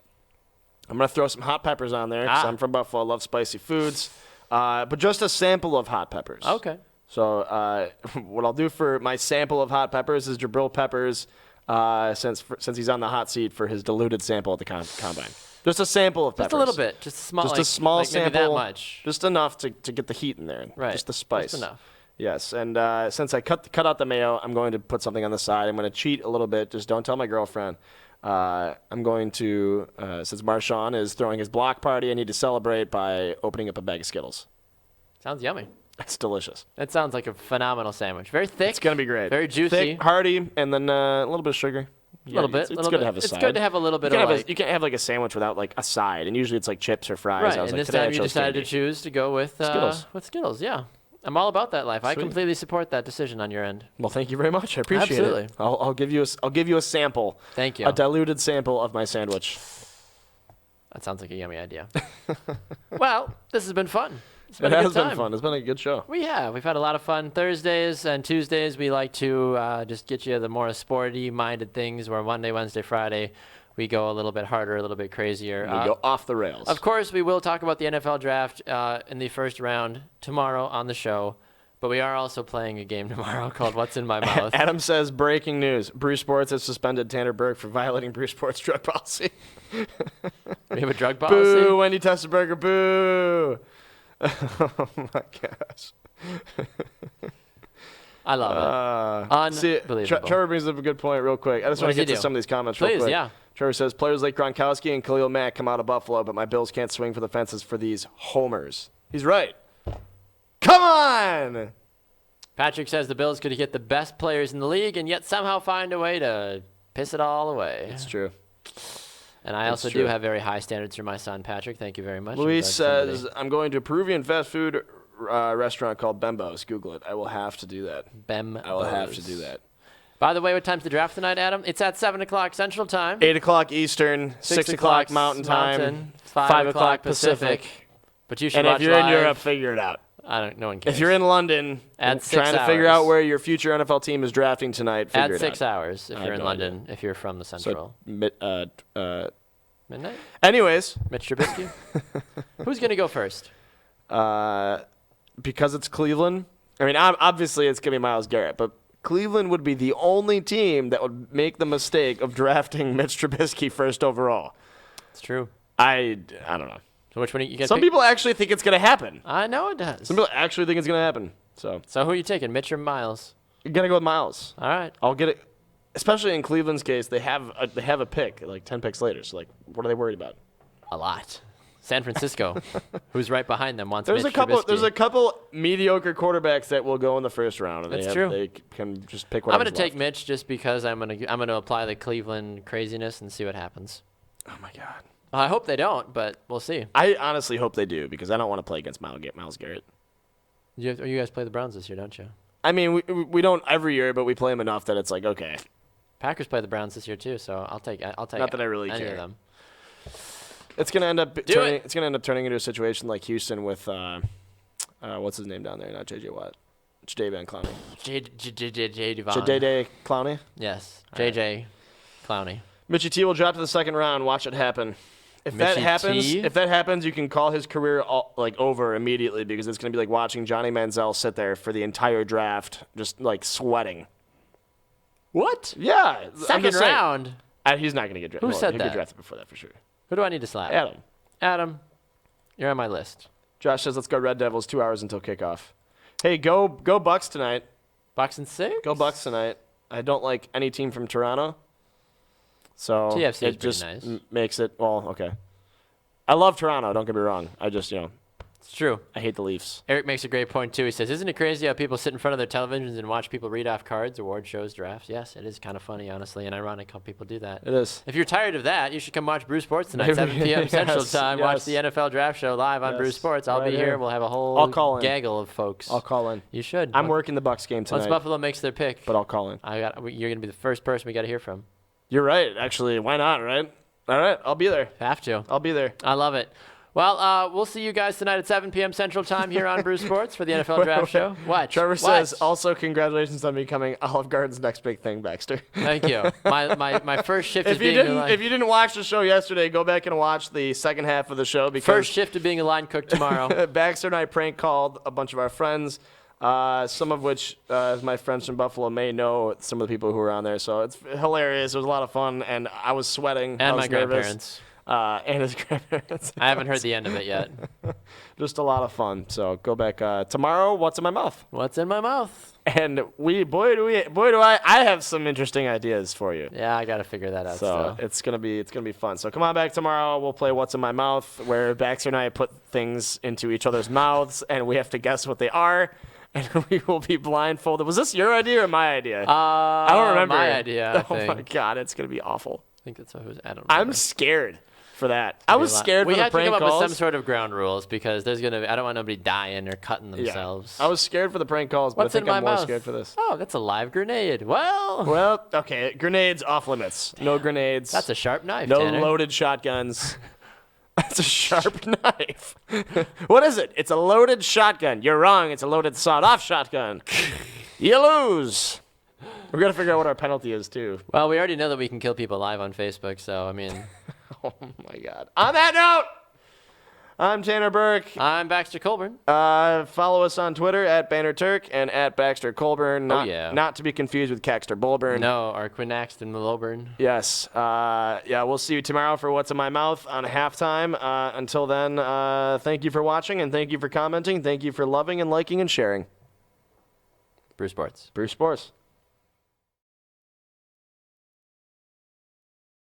[SPEAKER 2] I'm going to throw some hot peppers on there because I'm from Buffalo. I love spicy foods. But just a sample of hot peppers.
[SPEAKER 1] Okay.
[SPEAKER 2] So what I'll do for my sample of hot peppers is Jabril Peppers, since he's on the hot seat for his diluted sample at the combine. Just a sample of peppers.
[SPEAKER 1] Just a little bit. Just a small.
[SPEAKER 2] Just a small
[SPEAKER 1] like
[SPEAKER 2] sample.
[SPEAKER 1] Maybe that much.
[SPEAKER 2] Just enough to get the heat in there.
[SPEAKER 1] Right.
[SPEAKER 2] Just the spice.
[SPEAKER 1] Just enough.
[SPEAKER 2] Yes, and since I cut out the mayo, I'm going to put something on the side. I'm going to cheat a little bit. Just don't tell my girlfriend. I'm going to, since Marshawn is throwing his block party, I need to celebrate by opening up a bag of Skittles.
[SPEAKER 1] Sounds yummy.
[SPEAKER 2] It's delicious.
[SPEAKER 1] That sounds like a phenomenal sandwich. Very thick.
[SPEAKER 2] It's going to be great.
[SPEAKER 1] Very juicy.
[SPEAKER 2] Thick, hearty, and then a little bit of sugar.
[SPEAKER 1] A little bit.
[SPEAKER 2] It's good to have a
[SPEAKER 1] It's
[SPEAKER 2] side.
[SPEAKER 1] good to have a little bit
[SPEAKER 2] you
[SPEAKER 1] of
[SPEAKER 2] can't
[SPEAKER 1] like.
[SPEAKER 2] you can't have like a sandwich without like a side, and usually it's like chips or fries.
[SPEAKER 1] Right.
[SPEAKER 2] I was
[SPEAKER 1] And
[SPEAKER 2] like,
[SPEAKER 1] this
[SPEAKER 2] today I
[SPEAKER 1] time you
[SPEAKER 2] chose
[SPEAKER 1] decided
[SPEAKER 2] candy.
[SPEAKER 1] to choose to go with
[SPEAKER 2] Skittles.
[SPEAKER 1] Skittles. Yeah. I'm all about that life. I
[SPEAKER 2] Sweet.
[SPEAKER 1] completely support that decision on your end.
[SPEAKER 2] Well, thank you very much. I appreciate
[SPEAKER 1] Absolutely.
[SPEAKER 2] it. I'll give you a sample.
[SPEAKER 1] Thank you.
[SPEAKER 2] A diluted sample of my sandwich.
[SPEAKER 1] That sounds like a yummy idea. Well, this has been fun. It's
[SPEAKER 2] It
[SPEAKER 1] been a
[SPEAKER 2] has
[SPEAKER 1] good time.
[SPEAKER 2] been fun. It's been a good show.
[SPEAKER 1] We have. We've had a lot of fun. Thursdays and Tuesdays, we like to just get you the more sporty-minded things, where Monday, Wednesday, Friday, we go a little bit harder, a little bit crazier.
[SPEAKER 2] We go off the rails.
[SPEAKER 1] Of course, we will talk about the NFL draft in the first round tomorrow on the show, but we are also playing a game tomorrow called What's in My Mouth.
[SPEAKER 2] Adam says, breaking news. Bruce Sports has suspended Tanner Berg for violating Bruce Sports drug policy.
[SPEAKER 1] We have a drug policy.
[SPEAKER 2] Boo, Wendy Testenberger, boo. Oh, my gosh.
[SPEAKER 1] I love it.
[SPEAKER 2] See,
[SPEAKER 1] Unbelievable.
[SPEAKER 2] Trevor brings up a good point real quick. I just
[SPEAKER 1] What
[SPEAKER 2] want to
[SPEAKER 1] does he
[SPEAKER 2] get to
[SPEAKER 1] do?
[SPEAKER 2] some of these comments real
[SPEAKER 1] Please,
[SPEAKER 2] quick.
[SPEAKER 1] yeah.
[SPEAKER 2] Trevor says, players like Gronkowski and Khalil Mack come out of Buffalo, but my Bills can't swing for the fences for these homers. He's right. Come on!
[SPEAKER 1] Patrick says the Bills could get the best players in the league and yet somehow find a way to piss it all away.
[SPEAKER 2] It's true.
[SPEAKER 1] And I also
[SPEAKER 2] true.
[SPEAKER 1] do have very high standards for my son, Patrick. Thank you very much.
[SPEAKER 2] Luis
[SPEAKER 1] I'm glad somebody-
[SPEAKER 2] says, I'm going to a Peruvian fast food restaurant called Bembo's. Google it. I will have to do that.
[SPEAKER 1] Bem.
[SPEAKER 2] I will have to do that.
[SPEAKER 1] By the way, what time's the draft tonight, Adam? It's at 7 o'clock Central Time.
[SPEAKER 2] 8 o'clock Eastern, 6 o'clock Mountain Time, 5 o'clock Pacific.
[SPEAKER 1] But you should
[SPEAKER 2] And
[SPEAKER 1] watch
[SPEAKER 2] if you're in
[SPEAKER 1] live.
[SPEAKER 2] Europe, figure it out.
[SPEAKER 1] No one cares.
[SPEAKER 2] If you're in London
[SPEAKER 1] At
[SPEAKER 2] and
[SPEAKER 1] 6
[SPEAKER 2] trying to figure
[SPEAKER 1] hours.
[SPEAKER 2] out where your future NFL team is drafting tonight, figure
[SPEAKER 1] at
[SPEAKER 2] it
[SPEAKER 1] 6
[SPEAKER 2] out.
[SPEAKER 1] hours if
[SPEAKER 2] I
[SPEAKER 1] you're
[SPEAKER 2] have
[SPEAKER 1] in
[SPEAKER 2] no idea.
[SPEAKER 1] London, if you're from the Central. Midnight?
[SPEAKER 2] Anyways,
[SPEAKER 1] Mitch Trubisky? Who's going to go first?
[SPEAKER 2] because it's Cleveland. I mean, obviously it's going to be Myles Garrett, but Cleveland would be the only team that would make the mistake of drafting Mitch Trubisky first overall.
[SPEAKER 1] It's true.
[SPEAKER 2] I don't know.
[SPEAKER 1] So which one you guys
[SPEAKER 2] Some people actually think it's going to happen.
[SPEAKER 1] I know it does.
[SPEAKER 2] Some people actually think it's going to happen. So
[SPEAKER 1] who are you taking, Mitch or Miles?
[SPEAKER 2] you're going to go with Myles.
[SPEAKER 1] All right.
[SPEAKER 2] I'll get it. Especially in Cleveland's case, they have a pick, like 10 picks later. So, like, what are they worried about?
[SPEAKER 1] A lot. San Francisco, who's right behind them, wants
[SPEAKER 2] There's
[SPEAKER 1] Mitch
[SPEAKER 2] Trubisky. There's a
[SPEAKER 1] Trubisky.
[SPEAKER 2] couple mediocre quarterbacks that will go in the first round. And
[SPEAKER 1] That's true.
[SPEAKER 2] They can just pick
[SPEAKER 1] I'm
[SPEAKER 2] whatever.
[SPEAKER 1] going to take Mitch just because I'm gonna apply the Cleveland craziness and see what happens.
[SPEAKER 2] Oh my God.
[SPEAKER 1] Well, I hope they don't, but we'll see.
[SPEAKER 2] I honestly hope they do because I don't want to play against Myles Garrett.
[SPEAKER 1] You guys play the Browns this year, don't you?
[SPEAKER 2] I mean, we don't every year, but we play them enough that it's like okay.
[SPEAKER 1] Packers play the Browns this year too, so I'll take.
[SPEAKER 2] Not that I really
[SPEAKER 1] any
[SPEAKER 2] care.
[SPEAKER 1] of them.
[SPEAKER 2] It's gonna end up
[SPEAKER 1] it.
[SPEAKER 2] turning into a situation like Houston with what's his name down there? Not JJ Watt. Jadeveon Clowney. Jadeveon Clowney.
[SPEAKER 1] Yes, JJ Clowney.
[SPEAKER 2] Mitchie T will drop to the second round. Watch it happen. If that happens, you can call his career over immediately because it's gonna be like watching Johnny Manziel sit there for the entire draft, just like sweating.
[SPEAKER 1] What?
[SPEAKER 2] Yeah,
[SPEAKER 1] Second round.
[SPEAKER 2] He's not gonna get drafted.
[SPEAKER 1] Who said
[SPEAKER 2] he'll
[SPEAKER 1] that?
[SPEAKER 2] get drafted before that for sure.
[SPEAKER 1] Who do I need to slap?
[SPEAKER 2] Adam,
[SPEAKER 1] you're on my list.
[SPEAKER 2] Josh says, "Let's go Red Devils. 2 hours until kickoff." Hey, go Bucks tonight.
[SPEAKER 1] Bucks and 6.
[SPEAKER 2] Go Bucks tonight. I don't like any team from Toronto, so
[SPEAKER 1] TFC is
[SPEAKER 2] it just
[SPEAKER 1] pretty nice.
[SPEAKER 2] makes it okay. I love Toronto. Don't get me wrong. I just
[SPEAKER 1] It's true.
[SPEAKER 2] I hate the Leafs.
[SPEAKER 1] Eric makes a great point too. He says, "Isn't it crazy how people sit in front of their televisions and watch people read off cards, award shows, drafts?" Yes, it is kind of funny, honestly, and ironic how people do that.
[SPEAKER 2] It is.
[SPEAKER 1] If you're tired of that, you should come watch Bruce Sports tonight, 7 p.m. Central Time. Watch the NFL Draft Show live on Bruce Sports. I'll be here. We'll have a whole gaggle of folks.
[SPEAKER 2] I'll call in.
[SPEAKER 1] You should.
[SPEAKER 2] I'm working the Bucks game tonight.
[SPEAKER 1] Once Buffalo makes their pick,
[SPEAKER 2] but I'll call in.
[SPEAKER 1] You're gonna be the first person we got to hear from.
[SPEAKER 2] You're right. Actually, why not? Right? All right. I'll be there.
[SPEAKER 1] Have to.
[SPEAKER 2] I'll be there.
[SPEAKER 1] I love it. Well, we'll see you guys tonight at 7 p.m. Central Time here on Bruce Sports for the NFL Draft Show. What?
[SPEAKER 2] Trevor says, also congratulations on becoming Olive Garden's next big thing, Baxter.
[SPEAKER 1] Thank you. My first shift is being
[SPEAKER 2] if you didn't watch the show yesterday, go back and watch the second half of the show. Because
[SPEAKER 1] first shift of being a line cook tomorrow.
[SPEAKER 2] Baxter and I prank called a bunch of our friends, some of which, as my friends from Buffalo may know, some of the people who were on there. So it's hilarious. It was a lot of fun, and I was sweating.
[SPEAKER 1] And
[SPEAKER 2] I was
[SPEAKER 1] my
[SPEAKER 2] nervous.
[SPEAKER 1] grandparents.
[SPEAKER 2] And his grandparents.
[SPEAKER 1] I haven't heard the end of it yet.
[SPEAKER 2] Just a lot of fun. So go back tomorrow. What's in my mouth?
[SPEAKER 1] What's in my mouth?
[SPEAKER 2] And I have some interesting ideas for you.
[SPEAKER 1] Yeah, I got to figure that out.
[SPEAKER 2] So it's gonna be fun. So come on back tomorrow. We'll play What's in My Mouth, where Baxter and I put things into each other's mouths, and we have to guess what they are. And we will be blindfolded. Was this your idea or my idea? I don't remember.
[SPEAKER 1] My idea.
[SPEAKER 2] Oh my God, it's gonna be awful.
[SPEAKER 1] I think that's what it was. I don't remember.
[SPEAKER 2] I'm scared for that. I was scared for the prank calls.
[SPEAKER 1] We have to come up with some sort of ground rules because I don't want nobody dying or cutting themselves.
[SPEAKER 2] Yeah. I was scared for the prank calls, but I think I'm more scared for this.
[SPEAKER 1] Oh, that's a live grenade. Well,
[SPEAKER 2] okay. Grenades off limits. No grenades.
[SPEAKER 1] That's a sharp knife,
[SPEAKER 2] No
[SPEAKER 1] Tanner.
[SPEAKER 2] loaded shotguns. That's a sharp knife. What is it? It's a loaded shotgun. You're wrong. It's a loaded sawed-off shotgun. You lose. We're going to figure out what our penalty is, too.
[SPEAKER 1] Well, we already know that we can kill people live on Facebook, so, I mean.
[SPEAKER 2] Oh, my God. On that note, I'm Tanner Burke.
[SPEAKER 1] I'm Baxter Colburn.
[SPEAKER 2] Follow us on Twitter at BannerTurk and at Baxter Colburn. Not to be confused with Caxter Bolburn.
[SPEAKER 1] No, or Quinaxton Loburn.
[SPEAKER 2] Yes. We'll see you tomorrow for What's in My Mouth on halftime. Until then, thank you for watching and thank you for commenting. Thank you for loving and liking and sharing.
[SPEAKER 1] Bruce Sports.
[SPEAKER 2] Bruce Sports.